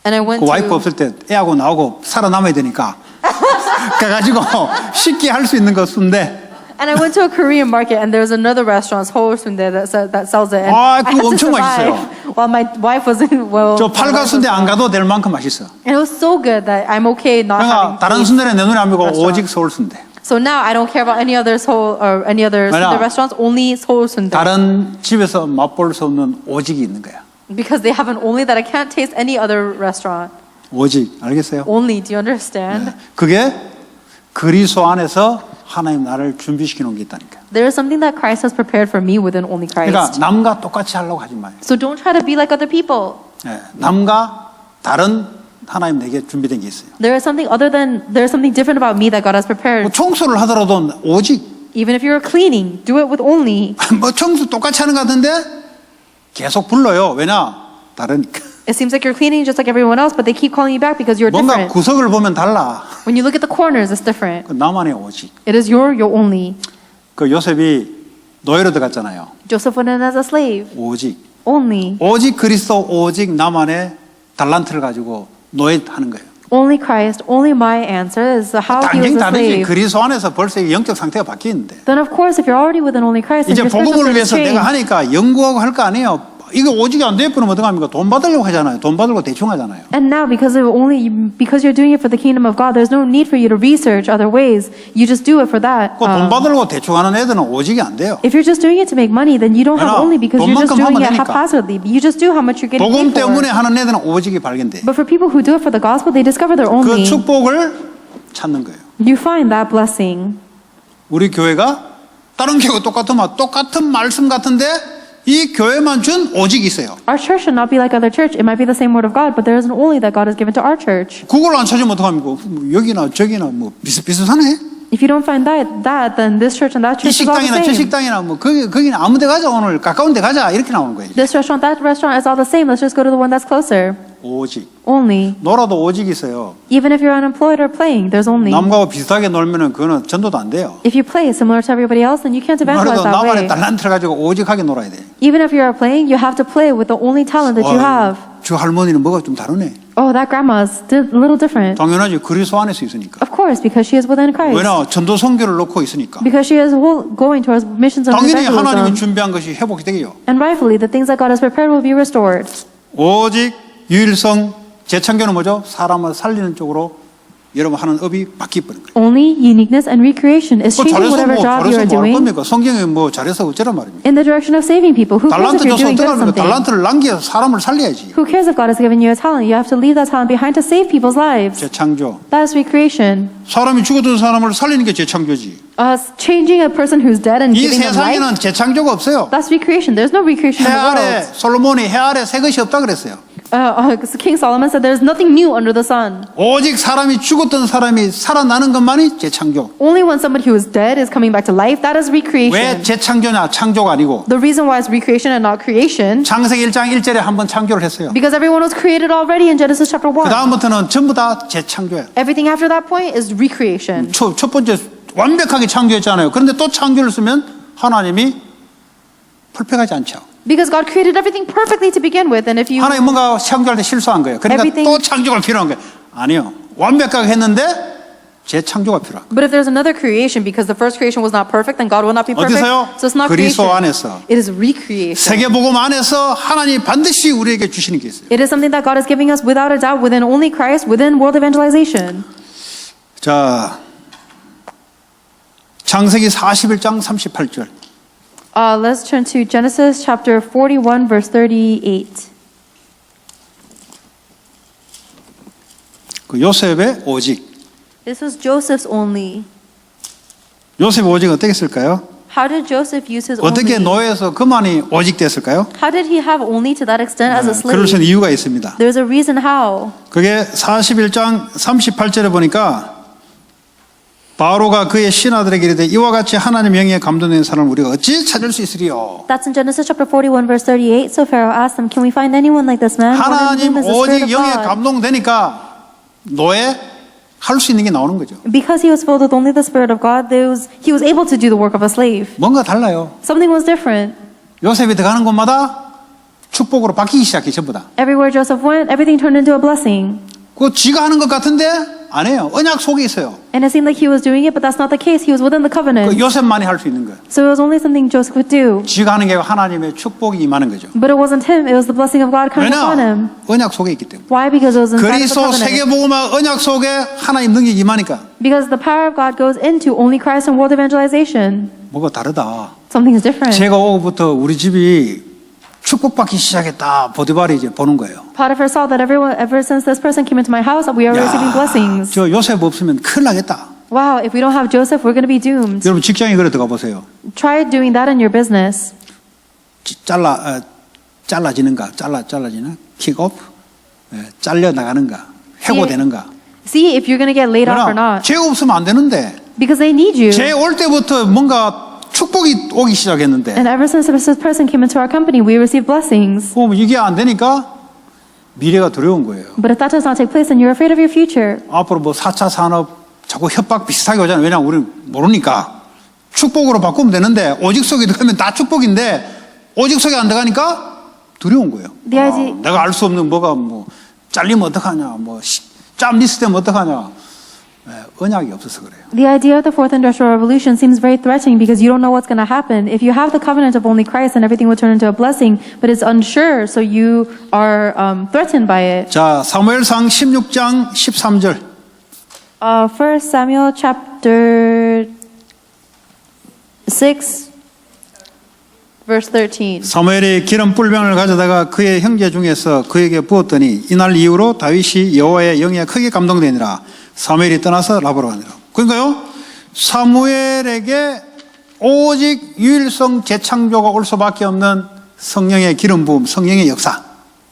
And I went 그 와이프 to 없을 때 애하고 나오고 살아남아야 되니까 가가지고 쉽게 할 수 있는 거 순대. And I went to a Korean market, and there's another restaurant, Seoul Sundae, that sells it. And 아, I 그거 had to 엄청 survive 맛있어요. while my wife wasn't well. 저 팔가 순대 안 가도 될 만큼 맛있어. And it was so good that I'm okay not 그러니까 having. 다른 taste. 순대는 내 눈에 안 보고 restaurant. 오직 서울 순대. So now I don't care about any other Seoul or any other 왜냐? Sundae restaurants, only Seoul Sundae. 다른 집에서 맛볼 수 없는 오직이 있는 거야. Because they have an only that I can't taste any other restaurant. 오직 알겠어요? Only, do you understand? 네. 그게 그리스도 안에서 하나님 나를 준비시켜 놓은 게 있다니까. There is something that Christ has prepared for me within only Christ. 그러니까 남과 똑같이 하려고 하지 마요. So don't try to be like other people. 네. 남과 다른 하나님 내게 준비된 게 있어요. There is something different about me that God has 뭐 prepared. 청소를 하더라도 오직 Even if you're cleaning, do it with only. 뭐 청소 똑같이 하는 것 같은데 계속 불러요. 왜냐? 다르니까. It seems like you're cleaning just like everyone else, but they keep calling you back because you're 뭔가 different. 구석을 보면 달라. When you look at the corners, it's different. 그 나만의 오직. It is your only. 그 요셉이 노예로 들어갔잖아요. Joseph went in as a slave. 오직. Only. 오직 그리스도 오직 나만의 달란트를 가지고 노예 하는 거예요. Only Christ, only my answer is how he 당연히 was a 다르지. slave. 그리스도 안에서 벌써 영적 상태가 바뀌었는데. Then of course, if you're already within only Christ, then 이제 your spiritual 복음을 state is 위해서 내가 changed. 하니까 연구하고 할 거 아니에요. 이거 오직이 안 되면 어떡합니까? 돈 받으려고 하잖아요. 돈 받으려고 대충 하잖아요. And now, because you're doing it for the kingdom of God, there's no need for you to research other ways. You just do it for that. 돈 받으려고 대충 하는 애들은 오직이 안 돼요. If you're just doing it to make money, then you don't have 왜냐? only because you're just 돈만큼 doing 하면 it 되니까. haphazardly. You just do how much you're getting 복음 paid 때문에 for. 하는 애들은 오직이 발견돼. But for people who do it for the gospel, they discover their 그 only. 축복을 찾는 거예요. You find that blessing. 우리 교회가 다른 교회가 똑같은 말씀 같은데 이 교회만 준 오직이 있어요. Our church should not be like other church. It might be the same word of God, but there is an only that God has given to our church. 그걸 안 찾으면 어떡합니까? 뭐 여기나 저기나 뭐 비슷비슷하네. If you don't find that, then this church and that 이 church is all the 식당이나 저 same. 식당이나 뭐 거기는 아무 데 가자 오늘 가까운 데 가자 이렇게 나오는 거예요. This restaurant, that restaurant is all the same. Let's just go to the one that's closer. 오직. Only. 놀아도 오직이 있어요. Even if you're unemployed or playing, there's only. 남과 비슷하게 놀면은 그거는 전도도 안 돼요. If you play similar to everybody else, then you can't evangelize 그래도 that 나만의 way. 달란트를 가지고 오직하게 놀아야 돼. Even if you are playing, you have to play with the only talent that you have. 저 할머니는 뭐가 좀 다르네. Oh, that grandma's a little different. 당연하지. 그리스도 안에서 있으니까. Of course, because she is within Christ. 왜냐? 전도 선교를 놓고 있으니까. Because she is going towards missions and 당연히 하나님이 evangelism. 준비한 것이 회복이 되게요. And rightfully, the things that God has prepared will be restored. 오직 유일성 재창조는 뭐죠? 사람을 살리는 쪽으로 여러분 하는 업이 바뀌어버린 거예요. Only uniqueness and recreation is 그 changing 잘해서 whatever job you 뭐 are 할 doing 겁니까? 성경에 뭐 잘해서 어쩌란 말입니까? in the direction of saving people. Who cares if 달란트 you're 줘서 doing good 어쩌랍니까? something? 달란트를 남겨 사람을 살려야지. Who cares if God has given you a talent? You have to leave that talent behind to save people's lives. 재창조. That is recreation. 사람이 죽었던 사람을 살리는 게 재창조지. Changing a person who's dead and 이 giving them life. 세상에는 재창조가 없어요. That's recreation. There's no recreation 해 in the 아래 world. 솔로몬이 해 아래 새 것이 없다 그랬어요. King Solomon said there's nothing new under the sun. 오직 사람이 죽었던 사람이 살아나는 것만이 재창조. Only when somebody who is dead is coming back to life, that is 왜 recreation. 재창조냐? 창조가 아니고. The reason why it's recreation and not creation, 창세기 1장 1절에 한번 창조를 했어요. because everyone was created already in Genesis chapter 그 1. 다음부터는 전부 다 재창조예요. Everything after that point is recreation. 첫 번째 완벽하게 창조했잖아요. 그런데 또 창조를 쓰면 하나님이 perfect하지 않죠. Because God created everything perfectly to begin with, and if you 하나님 뭔가 창조할 때 실수한 거예요. 그러니까 Everything- 또 창조가 필요한 거예요. 아니요. 완벽하게 했는데 재창조가 필요한 거예요. but if there's another creation, because the first creation was not perfect, then God will not be perfect. 어디서요? So it's not 그리스도 creation. 안에서. It is recreation. 세계복음 안에서 하나님이 반드시 우리에게 주시는 게 있어요. It is something that God is giving us without a doubt within only Christ, within world evangelization. 자, 창세기 41장 38절. Let's turn to Genesis chapter 41, verse 38. 그 요셉의 오직. This was Joseph's only. 요셉의 오직 어떻게 쓸까요? How did Joseph use his 어떻게 only? 노예에서 그만이 오직 됐을까요? How did he have only to that extent as a 그럴 수 slave? 있는 이유가 있습니다. There's a reason how. 그게 41장 38절에 보니까 바로가 그의 신하들에게 이르되 이와 같이 하나님 영에 감동된 사람을 우리가 어찌 찾을 수 있으리요? That's in Genesis chapter 41, verse 38. So Pharaoh asked them, can we find anyone like this man? One in 하나님 whom is the Spirit 오직 of 영에 God. 감동되니까 노예 할 수 있는 게 나오는 거죠. Because he was filled with only the Spirit of God, he was able to do the work of a slave. 뭔가 달라요. Something was different. 요셉이 들어가는 곳마다 축복으로 바뀌기 시작해 전부 다. Everywhere Joseph went, everything turned into a blessing. 그 지가 하는 것 같은데 안 해요. 언약 속에 있어요. And it seemed like he was doing it, but that's not the case. He was within the 그 covenant. 요셉만이 할 수 있는 거예요. So it was only something Joseph could do. 지가 하는 게 하나님의 축복이 임하는 거죠. But it wasn't him, it was the blessing of God coming upon him. 왜냐? 언약 속에 있기 때문에. Why? Because it was inside of the 그리스도 covenant. 세계복음화 언약 속에 하나님 능력이 임하니까 Because the power of God goes into only Christ and world evangelization. 뭐가 다르다. Something is different. 제가 오고부터 우리 집이 축복받기 시작했다. 보디발이 이제 보는 거예요. Potiphar saw that ever since this person came into my house, we are receiving blessings. 저 요셉 없으면 큰일 나겠다. Wow, if we don't have Joseph, we're going to be doomed. 여러분 직장에 그래 들어가 보세요. Try doing that in your business. 잘라지는가? 잘라지나? 킥오프? 잘려 나가는가? 해고되는가? See if you're going to get laid off or not. 죄 없으면 안 되는데 Because they need you. 죄 올 때부터 뭔가 축복이 오기 시작했는데 And ever since this person came into our company, we received blessings. 그럼 이게 안 되니까 미래가 두려운 거예요. But if that does not take place, then you're afraid of your future. 앞으로 뭐 4차 산업 자꾸 협박 비슷하게 오잖아요. 왜냐하면 우리는 모르니까. 축복으로 바꾸면 되는데 오직 속에 들어가면 다 축복인데 오직 속에 안 들어가니까 두려운 거예요. The idea- 내가 알 수 없는 뭐가 뭐 잘리면 어떡하냐, 뭐 짬 리스트되면 어떡하냐. 언약이 없어서 그래요. The idea of the fourth industrial revolution seems very threatening because you don't know what's going to happen. If you have the covenant of only Christ, then everything will turn into a blessing, but it's unsure, so you are threatened by it. 자, 사무엘상 16장 13절. 1 Samuel chapter 6, verse 13. 사무엘이 기름 뿔병을 가져다가 그의 형제 중에서 그에게 부었더니 이날 이후로 다윗이 여호와의 영에 크게 감동되니라. 사무엘이 떠나서 라보로 가니라. 그러니까요, 사무엘에게 오직 유일성 재창조가 올 수밖에 없는 성령의 기름 부음, 성령의 역사.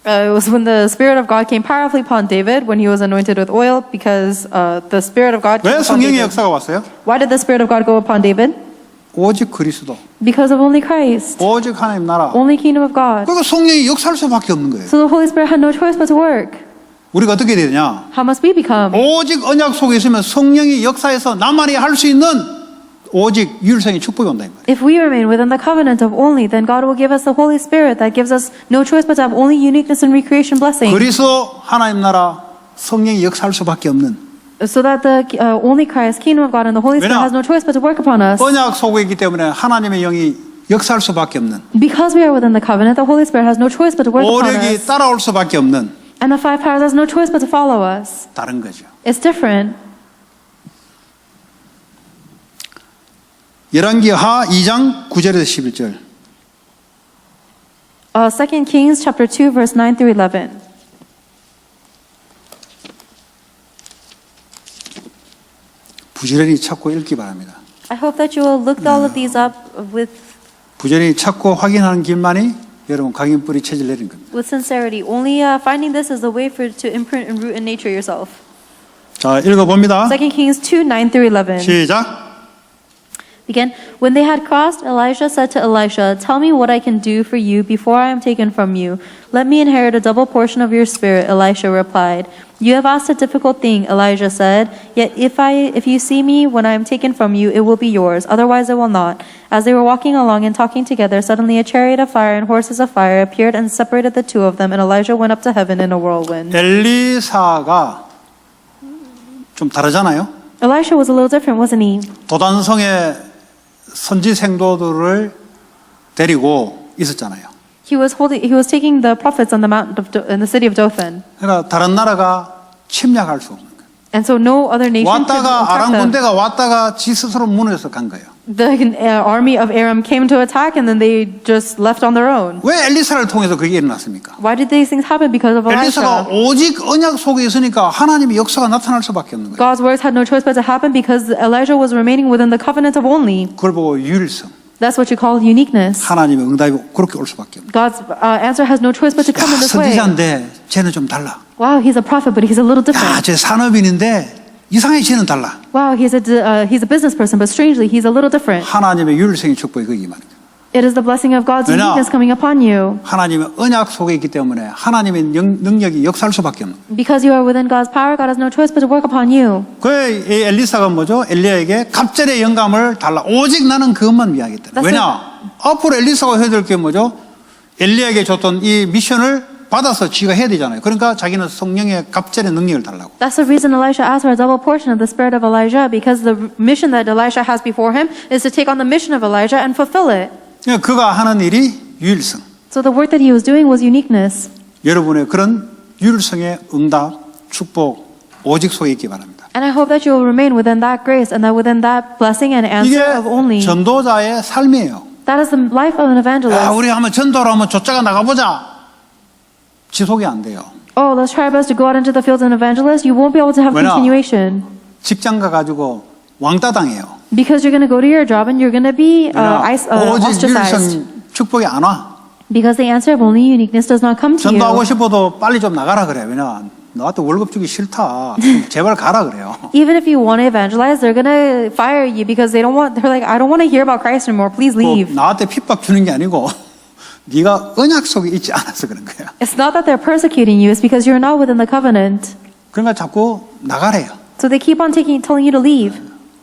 It was when the Spirit of God came powerfully upon David when he was anointed with oil, because the Spirit of God came 왜 upon 성령의 David. 역사가 왔어요? Why did the Spirit of God go upon David? 오직 그리스도, Because of only Christ, 오직 하나님 나라. only kingdom of God. 그러니까 성령이 역사할 수밖에 없는 거예요. So the Holy Spirit had no choice but to work. 우리가 어떻게 해야 되냐? How must we become? 오직 언약 속에 있으면 성령이 역사해서 나만이 할 수 있는 오직 유일성의 축복이 온다 이 말이에요. If we remain within the covenant of only, then God will give us the Holy Spirit that gives us no choice but to have only uniqueness and recreation blessing. 그리스도 하나님 나라 성령이 역사할 수밖에 없는 So that the only Christ, kingdom of God, and the Holy Spirit 왜냐? has no choice but to work upon us. 언약 속에 있기 때문에 하나님의 영이 역사할 수밖에 없는 Because we are within the covenant, the Holy Spirit has no choice but to work upon 오력이 us. 따라올 수밖에 없는 And the five powers has no choice but to follow us. 다른 거죠. It's different. 열왕기하 2장 9절에서 11절. 2 Kings chapter 2, verse 9 through 11. 부지런히 찾고 읽기 바랍니다. I hope that you will look all of these up with 부지런히 찾고 확인하는 길만이 여러분 각인 뿌리 체질 내린 겁니다. with sincerity. Only finding this is the way for to imprint and root in nature yourself. 자, 읽어봅니다. 2 Kings 2, 9 through 11. 시작. Again, when they had crossed, Elijah said to Elisha, "Tell me what I can do for you before I am taken from you. Let me inherit a double portion of your spirit," Elisha replied. "You have asked a difficult thing," Elijah said. "Yet if you see me when I am taken from you, it will be yours. Otherwise it will not." As they were walking along and talking together, suddenly a chariot of fire and horses of fire appeared and separated the two of them, and Elijah went up to heaven in a whirlwind. 엘리사가 좀 다르잖아요. Elisha was a little different, wasn't he? 도단성의 선지 생도들을 데리고 있었잖아요. He was taking the prophets on the mountain in the city of Dothan. 그러니까 다른 나라가 침략할 수 없는 거예요. And so no other nation could 왔다가 attack 아람 them. 군대가 왔다가 지 스스로 무너져서 간 거예요. The army of Aram came to attack and then they just left on their own. 왜 엘리사를 통해서 그게 일어났습니까? Why did these things happen? Because of 엘리사가 Elisha. 오직 언약 속에 있으니까 하나님의 역사가 나타날 수밖에 없는 거예요. God's words had no choice but to happen because Elijah was remaining within the covenant of only. 그걸 보고 유일성, That's what you call uniqueness. 하나님의 응답이 그렇게 올 수밖에 없는 God's answer has no choice but to come in 거예요. this way. 선지자인데 쟤는 좀 달라. Wow, he's a prophet, but he's a little 야, different. 쟤 산업인인데 이상하게 쟤는 달라. Wow, he's a business person, but strangely, he's a little different. 하나님의 유일성의 축복이 거기 임하는 거예요. It is the blessing of God's 왜냐? uniqueness coming upon you. 하나님의 언약 속에 있기 때문에 하나님의 능력이 역사할 수밖에 없는 거예요. Because you are within God's power, God has no choice but to work upon you. 그 엘리사가 뭐죠? 엘리야에게 갑절의 영감을 달라. 오직 나는 그것만 위하겠다. 왜냐? 앞으로 엘리사가 해야 될 게 뭐죠? 엘리야에게 줬던 이 미션을 받아서 지가 해야 되잖아요. 그러니까 자기는 성령의 갑절의 능력을 달라고. That's the reason Elisha asked for a double portion of the spirit of Elijah, because the mission that Elisha has before him is to take on the mission of Elijah and fulfill it. 그러니까 그가 하는 일이 유일성. So the work that he was doing was uniqueness. 여러분의 그런 유일성의 응답, 축복, 오직 속에 있기 바랍니다. And I hope that you will remain within that grace and that within that blessing and answer 이게 of only. 전도자의 삶이에요. That is the life of an evangelist. 우리 한번 전도로 한번 쫓아가 나가보자. 지속이 안 돼요. Oh, let's try our best to go out into the fields and evangelist. You won't be able to have 왜냐? continuation. 직장 가가지고 왕따 당해요. Because you're going to go to your job and you're going to be 오직 ostracized. 유일성 축복이 안 와. Because the answer of only uniqueness does not come to 전도하고 you. 싶어도 빨리 좀 나가라 그래. 왜냐 너한테 월급 주기 싫다. 제발 가라 그래요. Even if you want to evangelize, they're going to fire you because they're like, I don't want to hear about Christ anymore. Please leave. 나한테 핍박 주는 게 아니고 네가 언약 속에 있지 않아서 그런 거야. It's not that they're persecuting you, it's because you're not within the covenant. 그러니까 자꾸 나가래요. So they keep on telling you to leave.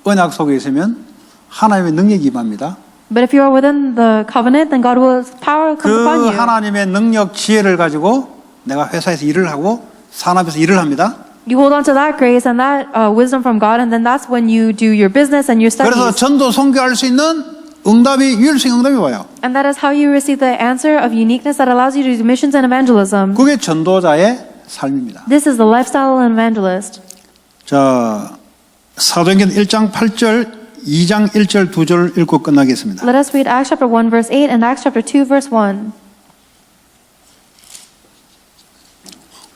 언약 속에 있으면 하나님의 능력이 임합니다. But if you are within the covenant, then God will power comes upon 그 you. 하나님의 능력 지혜를 가지고 내가 회사에서 일을 하고 산업에서 일을 합니다. You hold on to that grace and that wisdom from God, and then that's when you do your business and your 그래서 studies. 전도 선교할 수 있는 응답이 유일성 응답이 와요. And that is how you receive the answer of uniqueness that allows you to do missions and evangelism. 그게 전도자의 삶입니다. This is the lifestyle of an evangelist. 자, 사도행전 1장 8절, 2장 1절, 2절 읽고 끝나겠습니다. Let us read Acts chapter 1 verse 8 and Acts chapter 2 verse 1.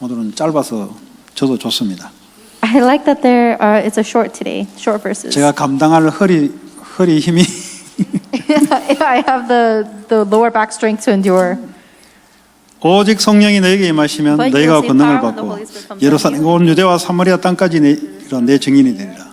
오늘은 짧아서 저도 좋습니다. I like that it's a short today, short verses. 제가 감당할 허리 힘이 I have the lower back strength to endure. 오직 성령이 너에게 임하시면 But 너희가 you will see 권능을 power when the 받고 Holy Spirit comes 예루살렘 온 유대와 사마리아 땅까지 내 증인이 되리라.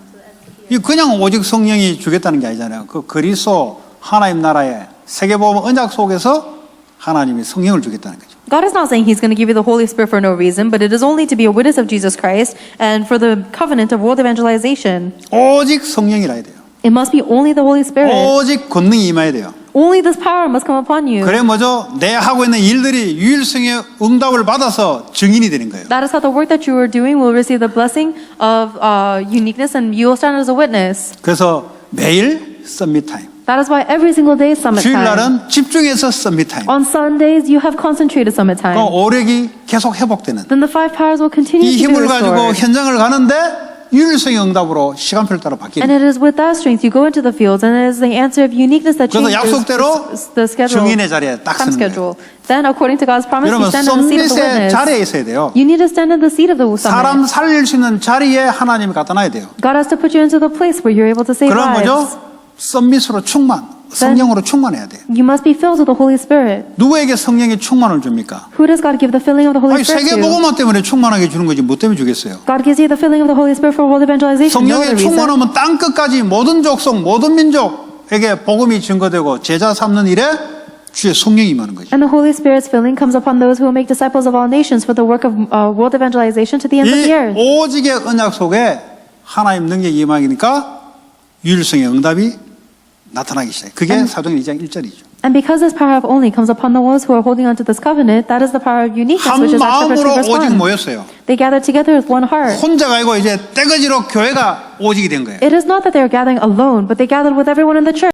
이 그냥 오직 성령이 주겠다는 게 아니잖아요. 그 그리스도 하나님 나라의 세계보험 언약 속에서 하나님이 성령을 주겠다는 거죠. God is not saying He's going to give you the Holy Spirit for no reason, but it is only to be a witness of Jesus Christ and for the covenant of world evangelization. 오직 성령이라 해야 돼요. It must be only the Holy Spirit. 오직 권능이 임해야 돼요. Only this power must come upon you. 그래 뭐죠? 내 하고 있는 일들이 유일성의 응답을 받아서 증인이 되는 거예요. That is how the work that you are doing will receive the blessing of uniqueness and you will stand as a witness. 그래서 매일 썸밋 타임. That is why every single day is summit time. 주일날은 집중해서 썸밋 타임. On Sundays, you have concentrated summit 그 time. 오력이 계속 회복되는 Then the five powers will continue 이 to be 힘을 가지고 restored. 현장을 가는데 유일성의 응답으로 시간표를 따라 바뀌는 And it is with that strength you go into the fields, and it is the answer of uniqueness that 그래서 changes 약속대로 the schedule, 증인의 자리에 딱 time 서는 거예요. schedule. Then, according to God's promise, you 여러분 stand in the seat of the 썸밋의 witness. 자리에 있어야 돼요. You need to stand in the seat of the 사람 summit. 살릴 수 있는 자리에 하나님이 갖다 놔야 돼요. God has to put you into the place where you're able to save 그럼 lives. 뭐죠? 썸밋으로 충만, 성령으로 충만해야 돼요. you must be filled with the Holy Spirit. 누구에게 성령의 충만을 줍니까? Who does God give the filling of the Holy 아니, Spirit 세계 to? 복음화 때문에 충만하게 주는 거지 뭐 때문에 주겠어요? God gives you the filling of the Holy Spirit for world evangelization. No other 성령의 reason. 충만하면 땅 끝까지 모든 족속, 모든 민족에게 복음이 증거되고 제자 삼는 일에 주의 성령이 임하는 거죠. And the Holy Spirit's filling comes upon those who will make disciples of all nations for the work of world evangelization to the ends of the 이 earth. 오직의 언약 속에 하나님 능력이 임하니까 유일성의 응답이 나타나기 시작해요. 그게 사도행 2장 1절이죠. And because this power of only comes upon the ones who are holding on to this covenant, that is the power of uniqueness, 한 which is Acts chapter 2 마음으로 verse 오직 1. 모였어요. They gathered together with one heart. 혼자가 아니고 이제 떼거지로 교회가 오직이 된 거예요. It is not that they are gathering alone, but they gathered with everyone in the church.